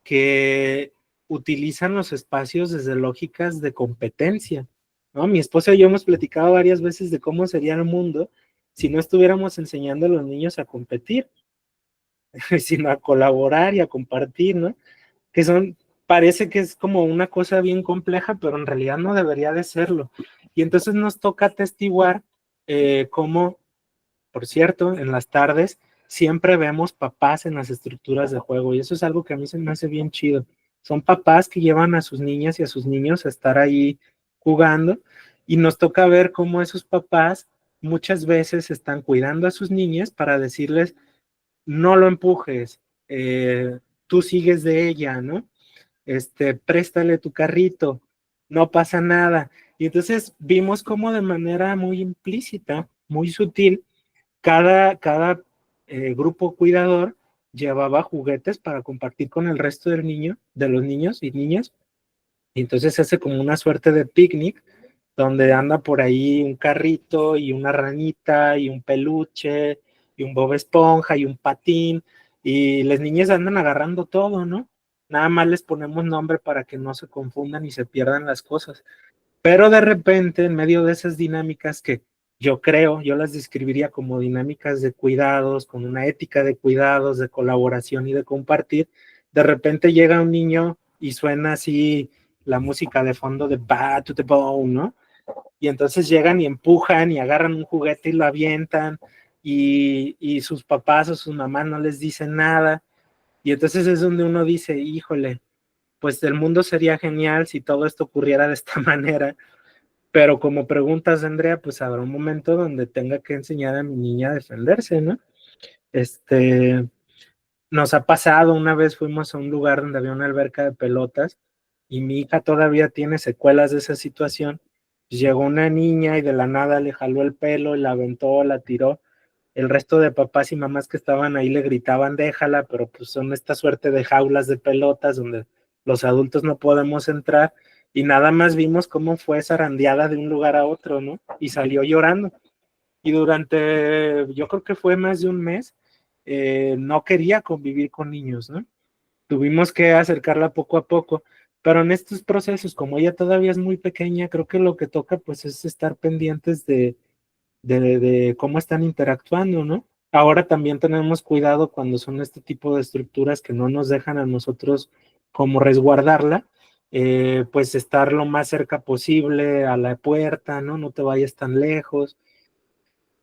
que utilizan los espacios desde lógicas de competencia. ¿no? Mi esposa y yo hemos platicado varias veces de cómo sería el mundo si no estuviéramos enseñando a los niños a competir, sino a colaborar y a compartir, ¿no? Que parece que es como una cosa bien compleja, pero en realidad no debería de serlo. Y entonces nos toca atestiguar cómo, por cierto, en las tardes siempre vemos papás en las estructuras de juego, y eso es algo que a mí se me hace bien chido. Son papás que llevan a sus niñas y a sus niños a estar ahí jugando, y nos toca ver cómo esos papás muchas veces están cuidando a sus niñas para decirles, no lo empujes, tú sigues de ella, ¿no? Préstale tu carrito, no pasa nada. Y entonces vimos cómo de manera muy implícita, muy sutil, cada grupo cuidador llevaba juguetes para compartir con el resto del niño, de los niños y niñas. Y entonces se hace como una suerte de picnic donde anda por ahí un carrito y una ranita y un peluche y un Bob Esponja y un patín, y las niñas andan agarrando todo, ¿no? Nada más les ponemos nombre para que no se confundan y se pierdan las cosas. Pero de repente, en medio de esas dinámicas que yo las describiría como dinámicas de cuidados, con una ética de cuidados, de colaboración y de compartir, de repente llega un niño y suena así la música de fondo de Bad to the Bone, ¿no? Y entonces llegan y empujan y agarran un juguete y lo avientan, y sus papás o sus mamás no les dicen nada, y entonces es donde uno dice, híjole, pues el mundo sería genial si todo esto ocurriera de esta manera, pero como preguntas, Andrea, pues habrá un momento donde tenga que enseñar a mi niña a defenderse, ¿no? Nos ha pasado, una vez fuimos a un lugar donde había una alberca de pelotas y mi hija todavía tiene secuelas de esa situación. Llegó una niña y de la nada le jaló el pelo y la aventó, la tiró. El resto de papás y mamás que estaban ahí le gritaban, déjala, pero pues son esta suerte de jaulas de pelotas donde los adultos no podemos entrar, y nada más vimos cómo fue zarandeada de un lugar a otro, ¿no? Y salió llorando. Y durante, yo creo que fue más de un mes, no quería convivir con niños, ¿no? Tuvimos que acercarla poco a poco, pero en estos procesos, como ella todavía es muy pequeña, creo que lo que toca pues es estar pendientes de cómo están interactuando, ¿no? Ahora también tenemos cuidado cuando son este tipo de estructuras que no nos dejan a nosotros como resguardarla, pues estar lo más cerca posible a la puerta, ¿no? No te vayas tan lejos.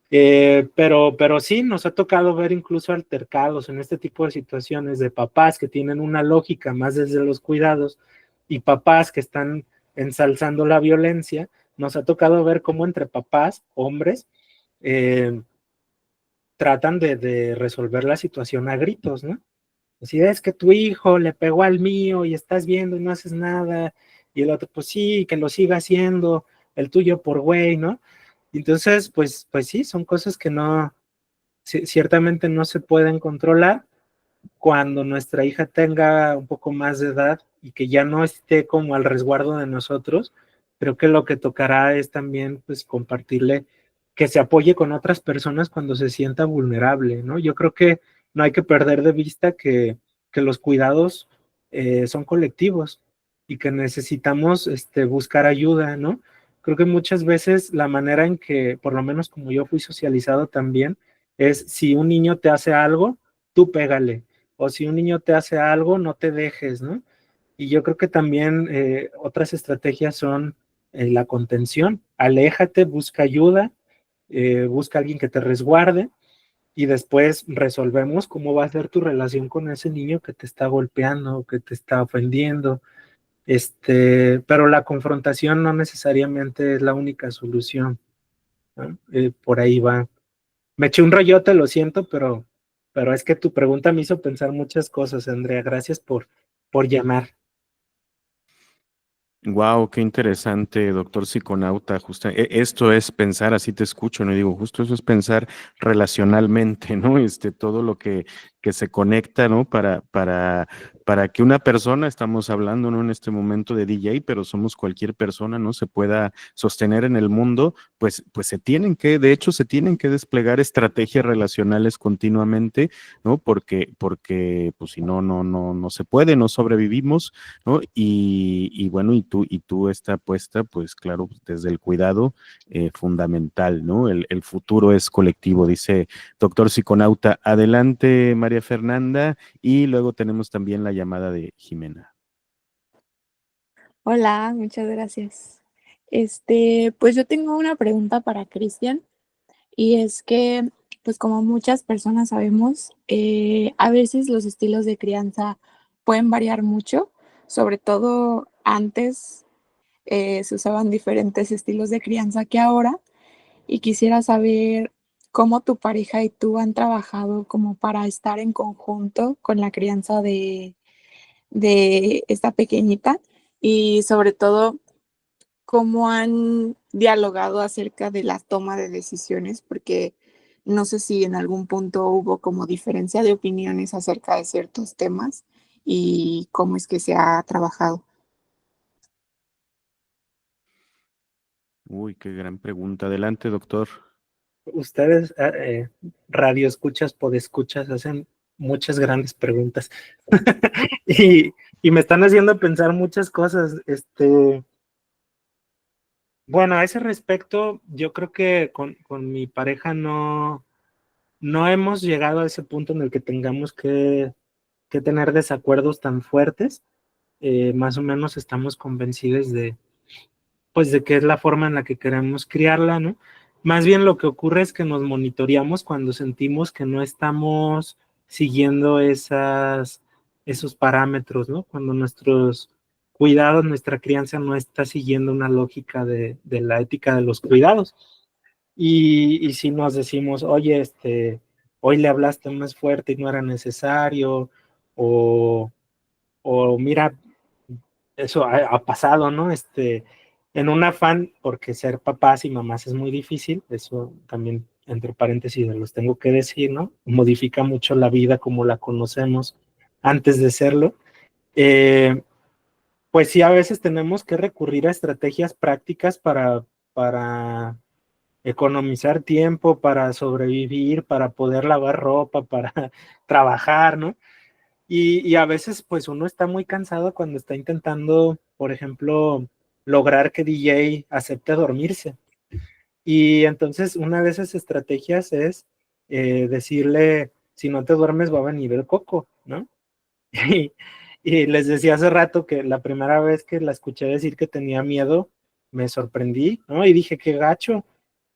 Pero sí, nos ha tocado ver incluso altercados en este tipo de situaciones de papás que tienen una lógica más desde los cuidados y papás que están ensalzando la violencia. Nos ha tocado ver cómo entre papás, hombres, tratan de resolver la situación a gritos, ¿no? Así es que tu hijo le pegó al mío y estás viendo y no haces nada, y el otro, pues sí, que lo siga haciendo, el tuyo por güey, ¿no? Entonces, pues sí, son cosas que no, ciertamente no se pueden controlar. Cuando nuestra hija tenga un poco más de edad y que ya no esté como al resguardo de nosotros, creo que lo que tocará es también pues compartirle, que se apoye con otras personas cuando se sienta vulnerable, ¿no? Yo creo que no hay que perder de vista que los cuidados son colectivos y que necesitamos buscar ayuda, ¿no? Creo que muchas veces la manera en que, por lo menos como yo fui socializado también, es si un niño te hace algo, tú pégale, o si un niño te hace algo, no te dejes, ¿no? Y yo creo que también otras estrategias son la contención. Aléjate, busca ayuda, busca a alguien que te resguarde, y después resolvemos cómo va a ser tu relación con ese niño que te está golpeando, que te está ofendiendo. Pero la confrontación no necesariamente es la única solución, ¿no? Por ahí va. Me eché un rollote, lo siento, pero es que tu pregunta me hizo pensar muchas cosas, Andrea. Gracias por llamar. Wow, qué interesante, doctor psiconauta. Justo, esto es pensar, así te escucho, ¿no? Y digo, justo eso es pensar relacionalmente, ¿no? Todo lo que que se conecta, ¿no? Para que una persona, estamos hablando, ¿no? En este momento de DJ, pero somos cualquier persona, ¿no? Se pueda sostener en el mundo, pues de hecho, se tienen que desplegar estrategias relacionales continuamente, ¿no? Porque pues si no, no se puede, no sobrevivimos, ¿no? Y bueno, y tú esta apuesta, pues claro, desde el cuidado fundamental, ¿no? El futuro es colectivo, dice doctor psiconauta. Adelante, María Fernanda, y luego tenemos también la llamada de Jimena. Hola, muchas gracias. Pues yo tengo una pregunta para Cristian y es que, pues como muchas personas sabemos, a veces los estilos de crianza pueden variar mucho, sobre todo antes se usaban diferentes estilos de crianza que ahora y quisiera saber cómo tu pareja y tú han trabajado como para estar en conjunto con la crianza de esta pequeñita y sobre todo cómo han dialogado acerca de la toma de decisiones, porque no sé si en algún punto hubo como diferencia de opiniones acerca de ciertos temas y cómo es que se ha trabajado. Uy, qué gran pregunta. Adelante, doctor. Ustedes, radio escuchas, podescuchas, hacen muchas grandes preguntas y me están haciendo pensar muchas cosas. Bueno, a ese respecto, yo creo que con mi pareja no hemos llegado a ese punto en el que tengamos que tener desacuerdos tan fuertes. Más o menos estamos convencidos pues de que es la forma en la que queremos criarla, ¿no? Más bien lo que ocurre es que nos monitoreamos cuando sentimos que no estamos siguiendo esos parámetros, ¿no? Cuando nuestros cuidados, nuestra crianza no está siguiendo una lógica de la ética de los cuidados. Y si nos decimos, oye, hoy le hablaste más fuerte y no era necesario, o mira, eso ha pasado, ¿no? En un afán, porque ser papás y mamás es muy difícil, eso también, entre paréntesis, los tengo que decir, ¿no? Modifica mucho la vida como la conocemos antes de serlo. Pues sí, a veces tenemos que recurrir a estrategias prácticas para economizar tiempo, para sobrevivir, para poder lavar ropa, para trabajar, ¿no? Y a veces pues uno está muy cansado cuando está intentando, por ejemplo, lograr que DJ acepte dormirse. Y entonces una de esas estrategias es decirle, si no te duermes va a venir el coco, ¿no? Y, y les decía hace rato que la primera vez que la escuché decir que tenía miedo, me sorprendí, ¿no? Y dije, qué gacho.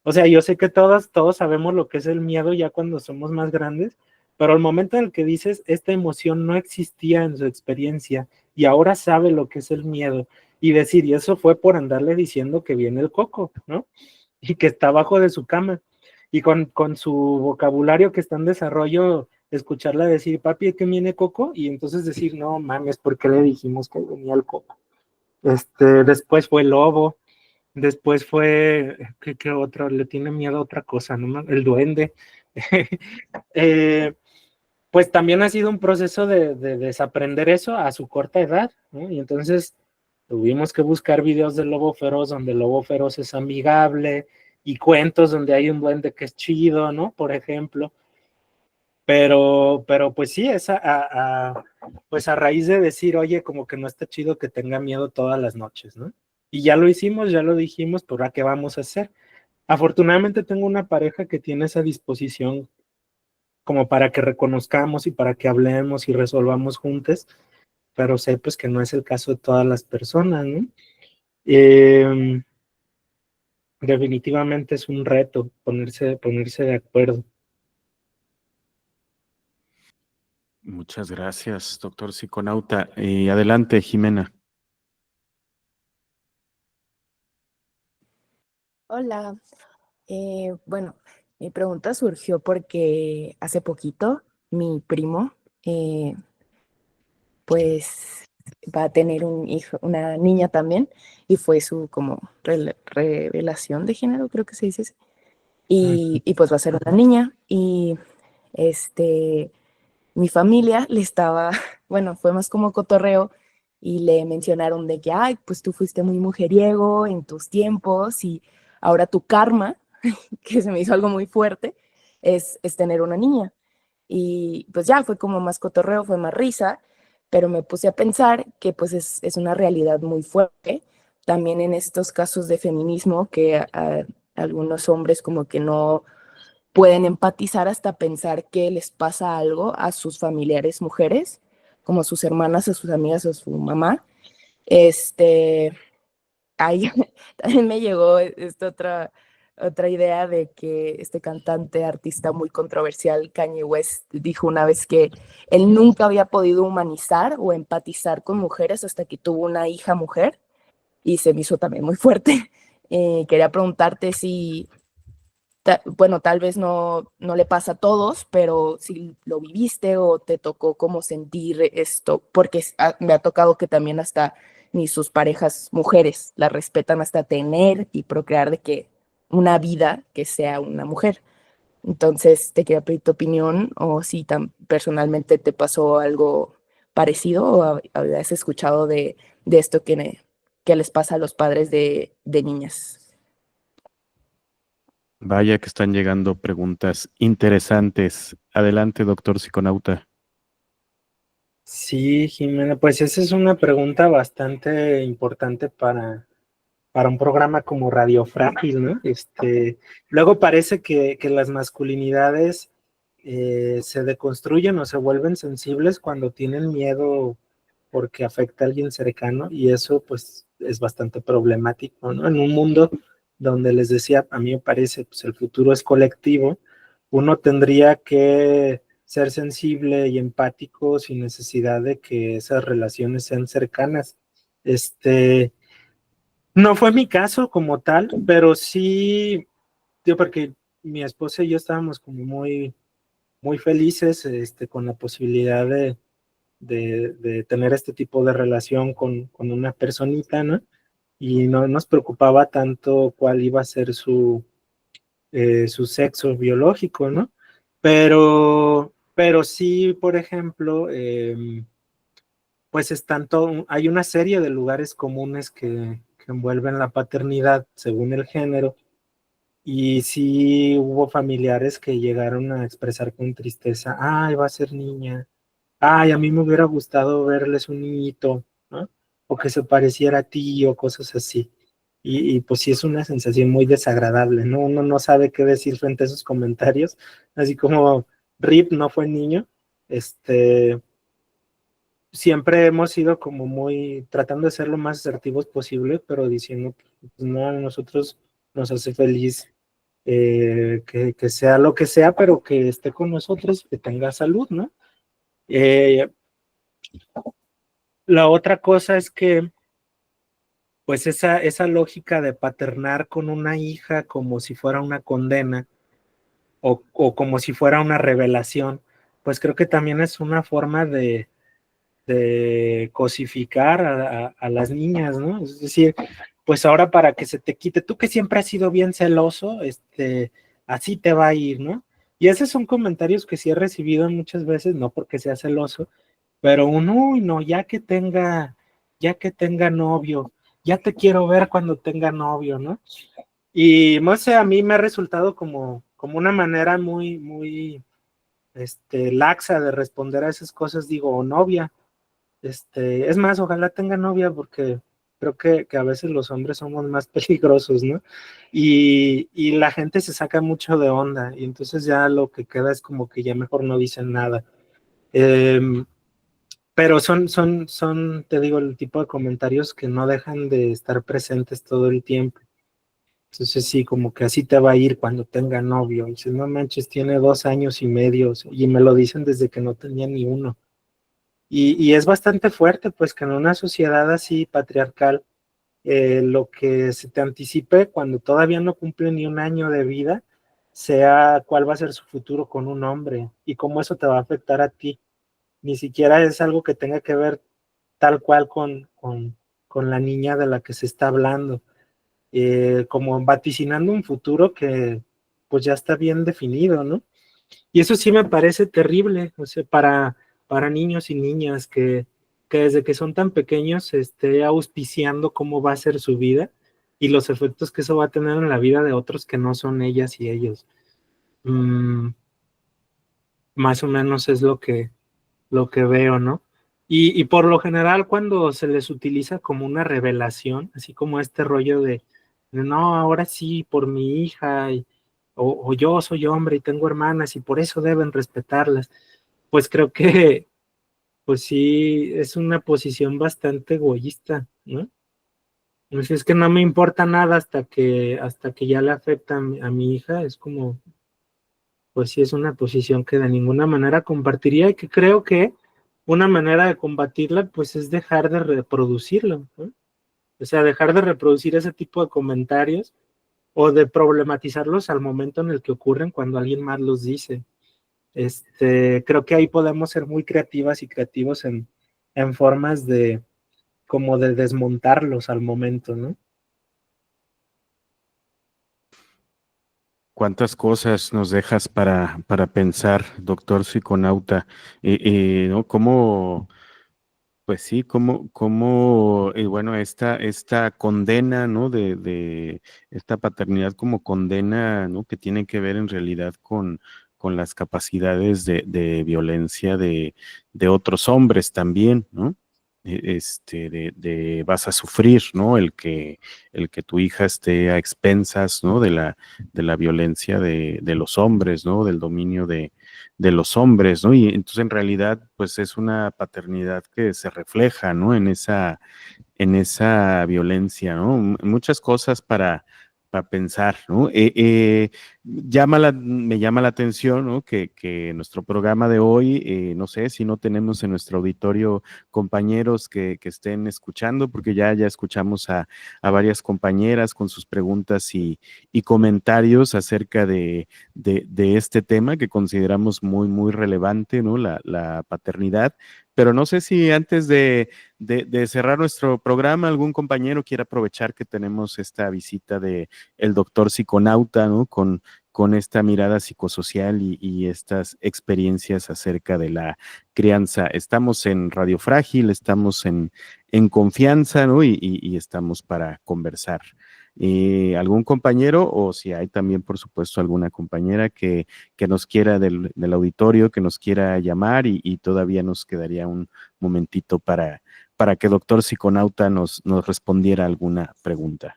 O sea, yo sé que todos sabemos lo que es el miedo ya cuando somos más grandes, pero al momento en el que dices, esta emoción no existía en su experiencia y ahora sabe lo que es el miedo, y decir, y eso fue por andarle diciendo que viene el coco, ¿no? Y que está abajo de su cama. Y con su vocabulario que está en desarrollo, escucharla decir, papi, ¿qué viene coco? Y entonces decir, no mames, ¿por qué le dijimos que venía el coco? Después fue el lobo. Después fue, ¿qué otro? Le tiene miedo a otra cosa, ¿no? El duende. Pues también ha sido un proceso de desaprender eso a su corta edad, ¿no? Y entonces tuvimos que buscar videos del lobo feroz, donde el lobo feroz es amigable, y cuentos donde hay un duende que es chido, ¿no? Por ejemplo. Pero pues sí, pues a raíz de decir, oye, como que no está chido que tenga miedo todas las noches, ¿no? Y ya lo hicimos, ya lo dijimos, pero ¿a qué vamos a hacer? Afortunadamente tengo una pareja que tiene esa disposición como para que reconozcamos y para que hablemos y resolvamos juntos, pero sé pues que no es el caso de todas las personas, ¿no? Definitivamente es un reto ponerse de acuerdo. Muchas gracias, doctor psiconauta. Adelante, Jimena. Hola, bueno, mi pregunta surgió porque hace poquito mi primo, pues va a tener un hijo, una niña también, y fue su como revelación de género, creo que se dice así. Y pues va a ser una niña, y este, Mi familia le estaba, bueno, fue más como cotorreo y le mencionaron de que, ay, pues tú fuiste muy mujeriego en tus tiempos y ahora tu karma, que se me hizo algo muy fuerte, es tener una niña. Y pues ya fue como más cotorreo, fue más risa, pero me puse a pensar que pues es una realidad muy fuerte. También en estos casos de feminismo que algunos hombres como que no pueden empatizar hasta pensar que les pasa algo a sus familiares mujeres, como a sus hermanas, a sus amigas, a su mamá. Este, ahí también me llegó esta otra idea de que este cantante, artista muy controversial, Kanye West, dijo una vez que él nunca había podido humanizar o empatizar con mujeres hasta que tuvo una hija mujer y se me hizo también muy fuerte. Quería preguntarte si, bueno, tal vez no le pasa a todos, pero si lo viviste o te tocó como sentir esto, porque me ha tocado que también hasta ni sus parejas mujeres la respetan hasta tener y procrear de que una vida que sea una mujer. Entonces, te quería pedir tu opinión o si personalmente te pasó algo parecido o habías escuchado de esto que les pasa a los padres de niñas. Vaya que están llegando preguntas interesantes. Adelante, doctor psiconauta. Sí, Jimena, pues esa es una pregunta bastante importante para un programa como Radio Frágil, ¿no? Luego parece que las masculinidades se deconstruyen o se vuelven sensibles cuando tienen miedo porque afecta a alguien cercano y eso pues es bastante problemático, ¿no? En un mundo donde les decía, a mí me parece, pues el futuro es colectivo, uno tendría que ser sensible y empático sin necesidad de que esas relaciones sean cercanas. No fue mi caso como tal, pero sí, yo porque mi esposa y yo estábamos como muy felices con la posibilidad de tener este tipo de relación con una personita, ¿no? Y no nos preocupaba tanto cuál iba a ser su sexo biológico, ¿no? Pero sí, por ejemplo, pues hay una serie de lugares comunes que envuelven la paternidad según el género, y sí hubo familiares que llegaron a expresar con tristeza, ay, va a ser niña, ay, a mí me hubiera gustado verles un niñito, ¿no? O que se pareciera a ti o cosas así. Y pues sí es una sensación muy desagradable, ¿no? Uno no sabe qué decir frente a esos comentarios, así como Rip no fue niño, siempre hemos sido como muy, tratando de ser lo más asertivos posible, pero diciendo, pues, no, a nosotros nos hace feliz que sea lo que sea, pero que esté con nosotros, que tenga salud, ¿no? Eh, la otra cosa es que, pues esa lógica de paternar con una hija como si fuera una condena o como si fuera una revelación, pues creo que también es una forma de cosificar a las niñas, ¿no? Es decir, pues ahora para que se te quite, tú que siempre has sido bien celoso, así te va a ir, ¿no? Y esos son comentarios que sí he recibido muchas veces, no porque sea celoso, pero uy, no, ya que tenga novio, ya te quiero ver cuando tenga novio, ¿no? Y no sé, a mí me ha resultado como una manera muy laxa de responder a esas cosas, digo, o novia. Es más, ojalá tenga novia porque creo que a veces los hombres somos más peligrosos, ¿no? Y la gente se saca mucho de onda y entonces ya lo que queda es como que ya mejor no dicen nada. Pero son, te digo, el tipo de comentarios que no dejan de estar presentes todo el tiempo. Entonces sí, como que así te va a ir cuando tenga novio. Y dices, no manches, tiene 2 años y medio y me lo dicen desde que no tenía ni uno. Y es bastante fuerte, pues, que en una sociedad así patriarcal, lo que se te anticipe cuando todavía no cumple ni un año de vida, sea cuál va a ser su futuro con un hombre y cómo eso te va a afectar a ti. Ni siquiera es algo que tenga que ver tal cual con la niña de la que se está hablando, como vaticinando un futuro que pues ya está bien definido, ¿no? Y eso sí me parece terrible, o sea, para niños y niñas que desde que son tan pequeños se esté auspiciando cómo va a ser su vida y los efectos que eso va a tener en la vida de otros que no son ellas y ellos. Más o menos es lo que veo, ¿no? Y por lo general cuando se les utiliza como una revelación, así como este rollo de no, ahora sí, por mi hija, o yo soy hombre y tengo hermanas y por eso deben respetarlas, pues creo que, pues sí, es una posición bastante egoísta, ¿no? Pues es que no me importa nada hasta que ya le afecta a mi hija, es como, pues sí es una posición que de ninguna manera compartiría y que creo que una manera de combatirla pues es dejar de reproducirlo, ¿no? O sea, dejar de reproducir ese tipo de comentarios o de problematizarlos al momento en el que ocurren cuando alguien más los dice. Creo que ahí podemos ser muy creativas y creativos en formas de como de desmontarlos al momento, ¿no? ¿Cuántas cosas nos dejas para pensar, doctor psiconauta? ¿No? ¿Cómo, pues sí, bueno, esta condena, ¿no? De esta paternidad como condena, ¿no? Que tiene que ver en realidad con las capacidades de violencia de otros hombres también, ¿no? Vas a sufrir, ¿no? El que tu hija esté a expensas, ¿no? De la violencia de los hombres, ¿no? Del dominio de los hombres, ¿no? Y entonces en realidad, pues es una paternidad que se refleja, ¿no? En esa violencia, ¿no? Muchas cosas para pensar, ¿no? Me llama la atención, ¿no? Que nuestro programa de hoy, no sé si no tenemos en nuestro auditorio compañeros que estén escuchando, porque ya escuchamos a varias compañeras con sus preguntas y comentarios acerca de este tema que consideramos muy, muy relevante, ¿no? La paternidad. Pero no sé si antes de cerrar nuestro programa, algún compañero quiere aprovechar que tenemos esta visita de el doctor psiconauta, ¿no? Con esta mirada psicosocial y estas experiencias acerca de la crianza. Estamos en Radio Frágil, estamos en confianza, ¿no? Y estamos para conversar. ¿Algún compañero o si hay también, por supuesto, alguna compañera que nos quiera del auditorio, que nos quiera llamar y todavía nos quedaría un momentito para que doctor psiconauta nos respondiera alguna pregunta?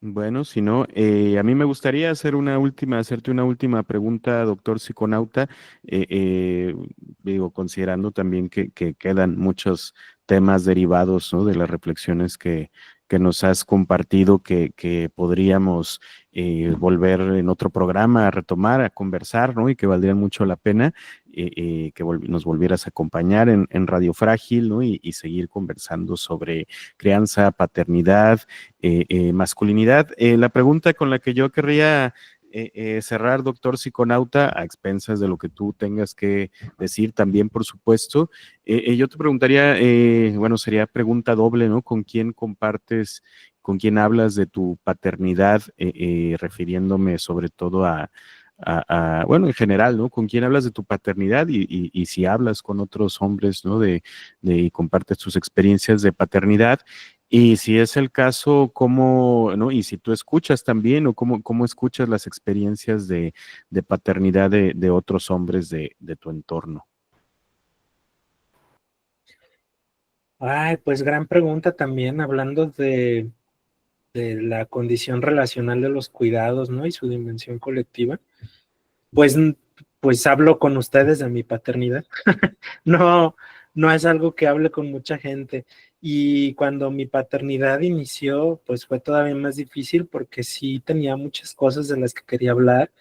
Bueno, si no, a mí me gustaría hacerte una última pregunta, doctor psiconauta, digo, considerando también que quedan muchos temas derivados, ¿no? De las reflexiones que nos has compartido, que podríamos volver en otro programa a retomar, a conversar, ¿no? Y que valdrían mucho la pena que nos volvieras a acompañar en Radio Frágil, ¿no? Y seguir conversando sobre crianza, paternidad, masculinidad. La pregunta con la que yo querría cerrar, doctor psiconauta, a expensas de lo que tú tengas que decir también, por supuesto, yo te preguntaría, bueno, sería pregunta doble, ¿no? ¿Con quién compartes, con quién hablas de tu paternidad, refiriéndome sobre todo bueno, en general, ¿no? ¿Con quién hablas de tu paternidad y si hablas con otros hombres, ¿no? Y compartes tus experiencias de paternidad? Y si es el caso, ¿cómo, no? Y si tú escuchas también, o cómo escuchas las experiencias de paternidad de otros hombres de tu entorno. Ay, pues gran pregunta también, hablando de la condición relacional de los cuidados, ¿no? Y su dimensión colectiva. Pues, pues hablo con ustedes de mi paternidad. No, no es algo que hable con mucha gente. Y cuando mi paternidad inició, pues fue todavía más difícil porque sí tenía muchas cosas de las que quería hablar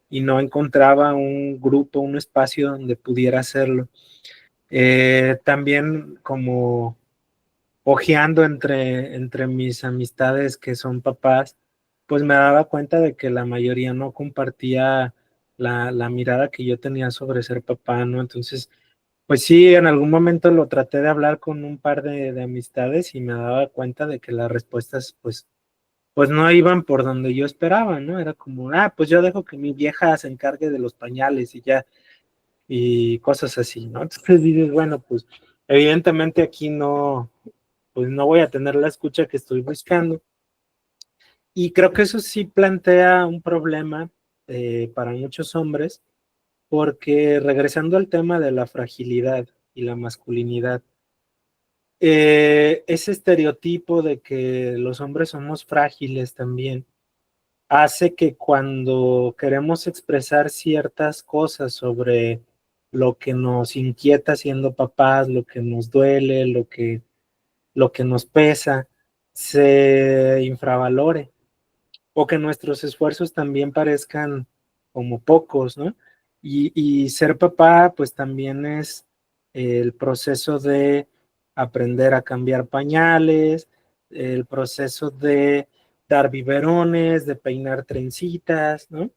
y no encontraba un grupo, un espacio donde pudiera hacerlo. También como ojeando entre mis amistades que son papás, pues me daba cuenta de que la mayoría no compartía la mirada que yo tenía sobre ser papá, ¿no? Entonces, pues sí, en algún momento lo traté de hablar con un par de amistades y me daba cuenta de que las respuestas, pues no iban por donde yo esperaba, ¿no? Era como, pues yo dejo que mi vieja se encargue de los pañales y ya, y cosas así, ¿no? Entonces dices, bueno, pues evidentemente aquí no, pues no voy a tener la escucha que estoy buscando. Y creo que eso sí plantea un problema para muchos hombres, porque regresando al tema de la fragilidad y la masculinidad, ese estereotipo de que los hombres somos frágiles también hace que cuando queremos expresar ciertas cosas sobre lo que nos inquieta siendo papás, lo que nos duele, lo que nos pesa, se infravalore o que nuestros esfuerzos también parezcan como pocos, ¿no? Y ser papá, pues también es el proceso de aprender a cambiar pañales, el proceso de dar biberones, de peinar trencitas, ¿no?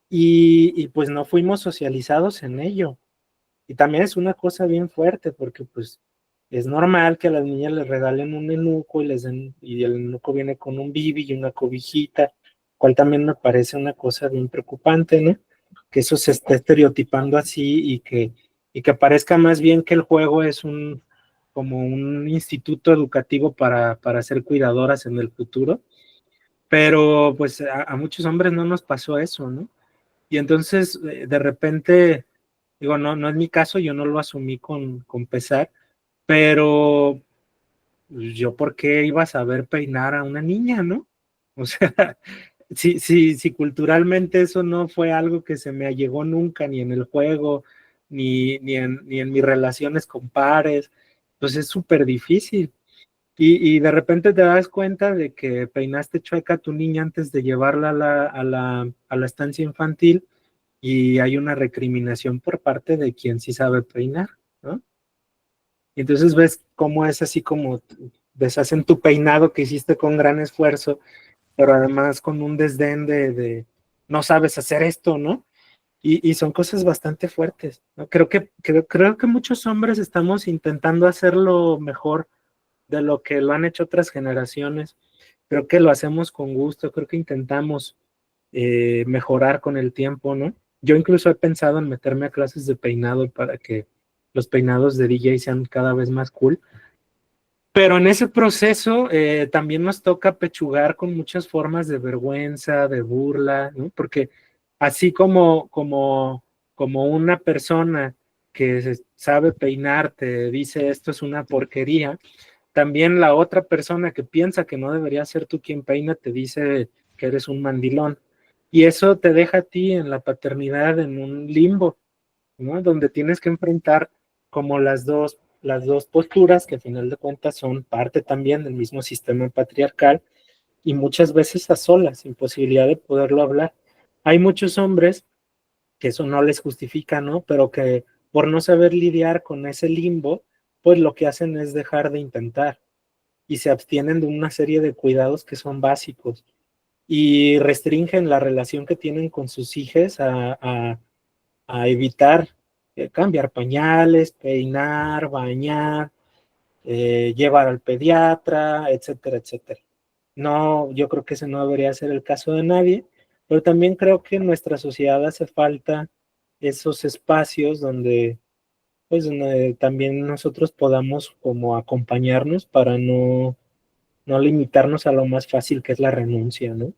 Y pues no fuimos socializados en ello. Y también es una cosa bien fuerte porque pues es normal que a las niñas les regalen un enuco y el enuco viene con un bibi y una cobijita, cual también me parece una cosa bien preocupante, ¿no? Que eso se esté estereotipando así y que parezca más bien que el juego es como un instituto educativo para ser cuidadoras en el futuro. Pero pues a muchos hombres no nos pasó eso, ¿no? Y entonces de repente, digo, no es mi caso, yo no lo asumí con pesar, pero pues, yo por qué iba a saber peinar a una niña, ¿no? O sea, si culturalmente eso no fue algo que se me allegó nunca, ni en el juego, ni en mis relaciones con pares, pues es súper difícil. Y de repente te das cuenta de que peinaste chueca a tu niña antes de llevarla a la estancia infantil y hay una recriminación por parte de quien sí sabe peinar, ¿no? Y entonces ves cómo es así como deshacen tu peinado que hiciste con gran esfuerzo, pero además con un desdén de no sabes hacer esto, ¿no? Y son cosas bastante fuertes, ¿no? Creo que muchos hombres estamos intentando hacerlo mejor de lo que lo han hecho otras generaciones. Creo que lo hacemos con gusto, creo que intentamos mejorar con el tiempo, ¿no? Yo incluso he pensado en meterme a clases de peinado para que los peinados de DJ sean cada vez más cool. Pero en ese proceso también nos toca pechugar con muchas formas de vergüenza, de burla, ¿no? Porque así como una persona que sabe peinar te dice esto es una porquería, también la otra persona que piensa que no debería ser tú quien peina te dice que eres un mandilón. Y eso te deja a ti en la paternidad en un limbo, ¿no? Donde tienes que enfrentar como las dos posturas que al final de cuentas son parte también del mismo sistema patriarcal y muchas veces a solas, sin posibilidad de poderlo hablar. Hay muchos hombres que eso no les justifica, ¿no? Pero que por no saber lidiar con ese limbo, pues lo que hacen es dejar de intentar y se abstienen de una serie de cuidados que son básicos y restringen la relación que tienen con sus hijos a evitar cambiar pañales, peinar, bañar, llevar al pediatra, etcétera, etcétera. No, yo creo que ese no debería ser el caso de nadie, pero también creo que en nuestra sociedad hace falta esos espacios donde, pues, donde también nosotros podamos como acompañarnos para no limitarnos a lo más fácil que es la renuncia, ¿no?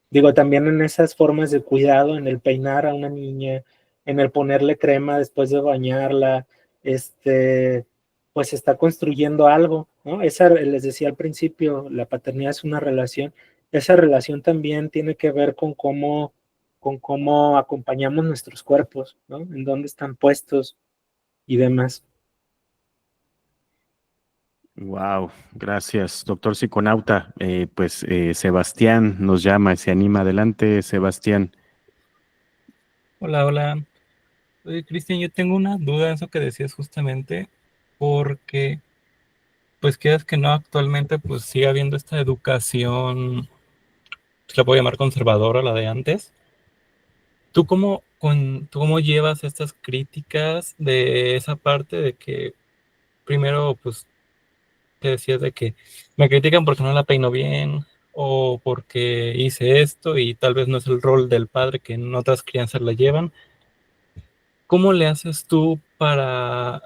Digo, también en esas formas de cuidado, en el peinar a una niña, en el ponerle crema después de bañarla, pues se está construyendo algo, ¿no? Esa, les decía al principio, la paternidad es una relación. Esa relación también tiene que ver con cómo acompañamos nuestros cuerpos, ¿no? En dónde están puestos y demás. Wow, gracias, doctor psiconauta. Sebastián nos llama y se anima. Adelante, Sebastián. Hola, hola. Oye, Cristian, yo tengo una duda en eso que decías justamente, porque, pues, quieras que no, actualmente, pues, sigue habiendo esta educación, pues, la puedo llamar conservadora, la de antes, ¿Tú cómo llevas estas críticas de esa parte de que primero, pues, te decías de que me critican porque no la peino bien o porque hice esto y tal vez no es el rol del padre que en otras crianzas la llevan? ¿Cómo le haces tú para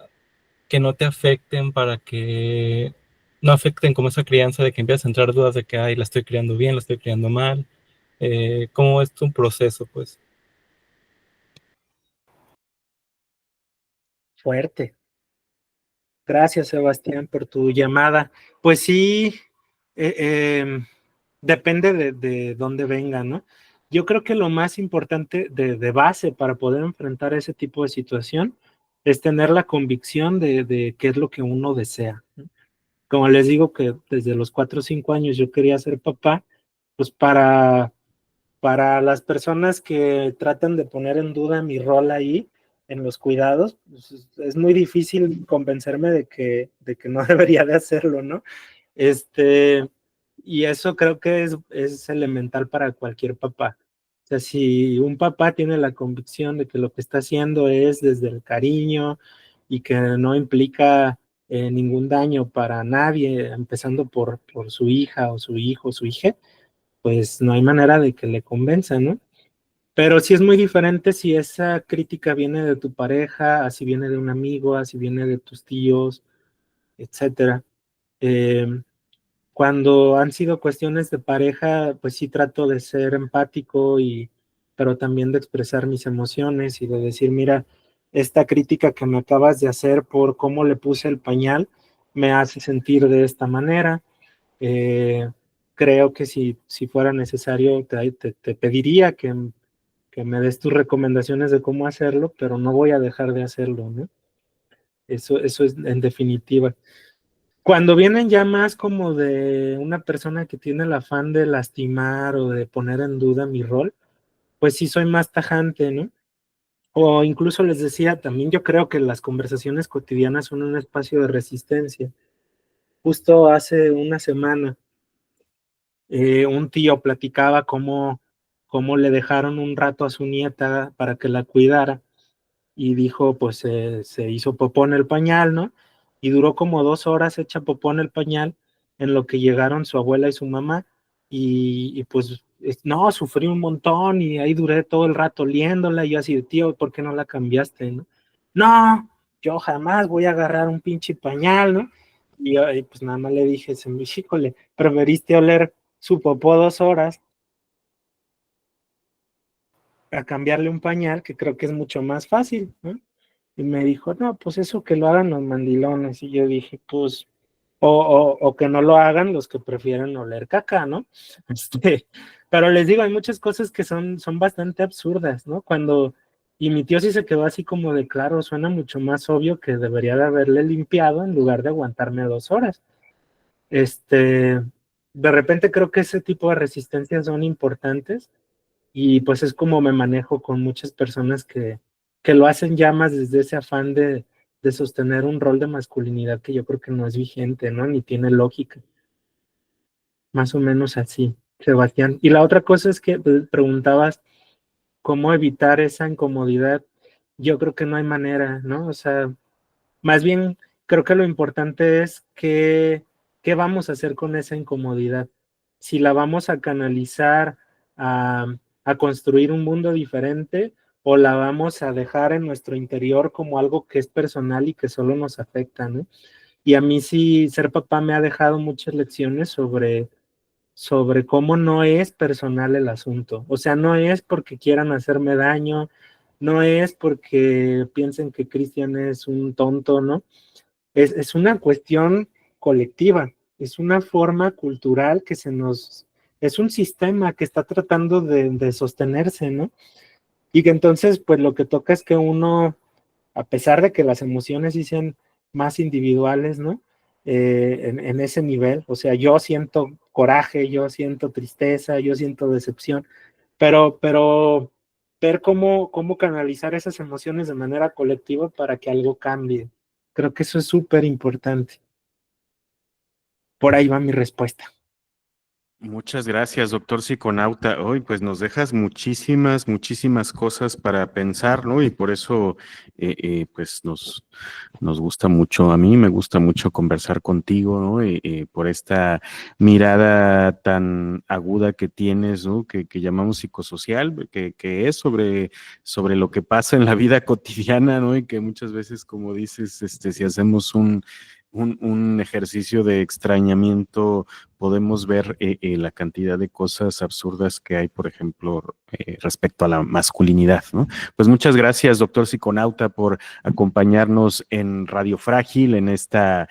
que no te afecten, para que no afecten como esa crianza de que empiezas a entrar dudas de que, ay, la estoy criando bien, la estoy criando mal? ¿Cómo es tu proceso, pues? Fuerte. Gracias, Sebastián, por tu llamada. Pues sí, depende de dónde venga, ¿no? Yo creo que lo más importante de base para poder enfrentar ese tipo de situación es tener la convicción de qué es lo que uno desea, ¿no? Como les digo que desde los 4 o 5 años yo quería ser papá, pues para las personas que tratan de poner en duda mi rol ahí en los cuidados, pues es muy difícil convencerme de que no debería de hacerlo, ¿no? Y eso creo que es elemental para cualquier papá. O sea, si un papá tiene la convicción de que lo que está haciendo es desde el cariño y que no implica ningún daño para nadie, empezando por su hija o su hijo o su hija, pues no hay manera de que le convenza, ¿no? Pero sí es muy diferente si esa crítica viene de tu pareja, así viene de un amigo, así viene de tus tíos, etcétera. Eh, Cuando han sido cuestiones de pareja, pues sí trato de ser empático pero también de expresar mis emociones y de decir, mira, esta crítica que me acabas de hacer por cómo le puse el pañal me hace sentir de esta manera. Eh, Creo que si fuera necesario te pediría que me des tus recomendaciones de cómo hacerlo, pero no voy a dejar de hacerlo, ¿no? Eso es en definitiva. Cuando vienen ya más como de una persona que tiene el afán de lastimar o de poner en duda mi rol, pues sí soy más tajante, ¿no? O incluso les decía, también yo creo que las conversaciones cotidianas son un espacio de resistencia. Justo hace una semana, un tío platicaba cómo le dejaron un rato a su nieta para que la cuidara y dijo, pues se hizo popó en el pañal, ¿no? Y duró como 2 horas hecha popó en el pañal en lo que llegaron su abuela y su mamá y pues no, sufrí un montón y ahí duré todo el rato oliéndola y yo así, tío, ¿por qué no la cambiaste, no? No, yo jamás voy a agarrar un pinche pañal, ¿no? Y pues nada más le dije, híjole, preferiste oler su popó 2 horas a cambiarle un pañal, que creo que es mucho más fácil, ¿no? Y me dijo, no, pues eso que lo hagan los mandilones. Y yo dije, pues, o que no lo hagan los que prefieren oler caca, ¿no? Pero les digo, hay muchas cosas que son bastante absurdas, ¿no? Y mi tío sí se quedó así como de, claro, suena mucho más obvio que debería de haberle limpiado en lugar de aguantarme 2 horas. De repente creo que ese tipo de resistencias son importantes y pues es como me manejo con muchas personas que lo hacen ya más desde ese afán de sostener un rol de masculinidad que yo creo que no es vigente, ¿no? Ni tiene lógica. Más o menos así, Sebastián. Y la otra cosa es que preguntabas cómo evitar esa incomodidad. Yo creo que no hay manera, ¿no? O sea, más bien creo que lo importante es qué vamos a hacer con esa incomodidad. Si la vamos a canalizar a, a construir un mundo diferente o la vamos a dejar en nuestro interior como algo que es personal y que solo nos afecta, ¿no? Y a mí sí, ser papá me ha dejado muchas lecciones sobre cómo no es personal el asunto. O sea, no es porque quieran hacerme daño, no es porque piensen que Cristian es un tonto, ¿no? Es una cuestión colectiva, es una forma cultural es un sistema que está tratando de sostenerse, ¿no? Y que entonces, pues lo que toca es que uno, a pesar de que las emociones sí sean más individuales, ¿no? En ese nivel, o sea, yo siento coraje, yo siento tristeza, yo siento decepción, pero ver cómo canalizar esas emociones de manera colectiva para que algo cambie. Creo que eso es súper importante. Por ahí va mi respuesta. Muchas gracias, doctor psiconauta. Hoy, pues nos dejas muchísimas, muchísimas cosas para pensar, ¿no? Y por eso, pues nos gusta mucho, a mí me gusta mucho conversar contigo, ¿no? Por esta mirada tan aguda que tienes, ¿no? Que llamamos psicosocial, que es sobre lo que pasa en la vida cotidiana, ¿no? Y que muchas veces, como dices, si hacemos un ejercicio de extrañamiento, podemos ver la cantidad de cosas absurdas que hay, por ejemplo, respecto a la masculinidad, ¿no? Pues muchas gracias, doctor psiconauta, por acompañarnos en Radio Frágil, en este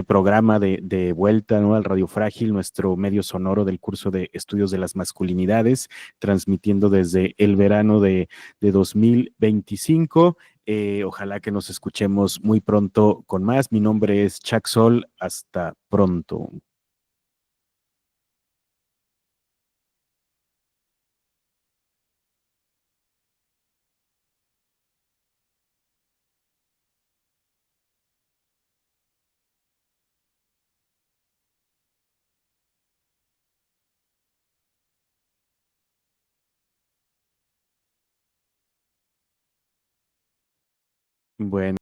programa de vuelta, ¿no? Al Radio Frágil, nuestro medio sonoro del curso de estudios de las masculinidades, transmitiendo desde el verano de 2025. Ojalá que nos escuchemos muy pronto con más. Mi nombre es Chuck Sol. Hasta pronto. Bueno.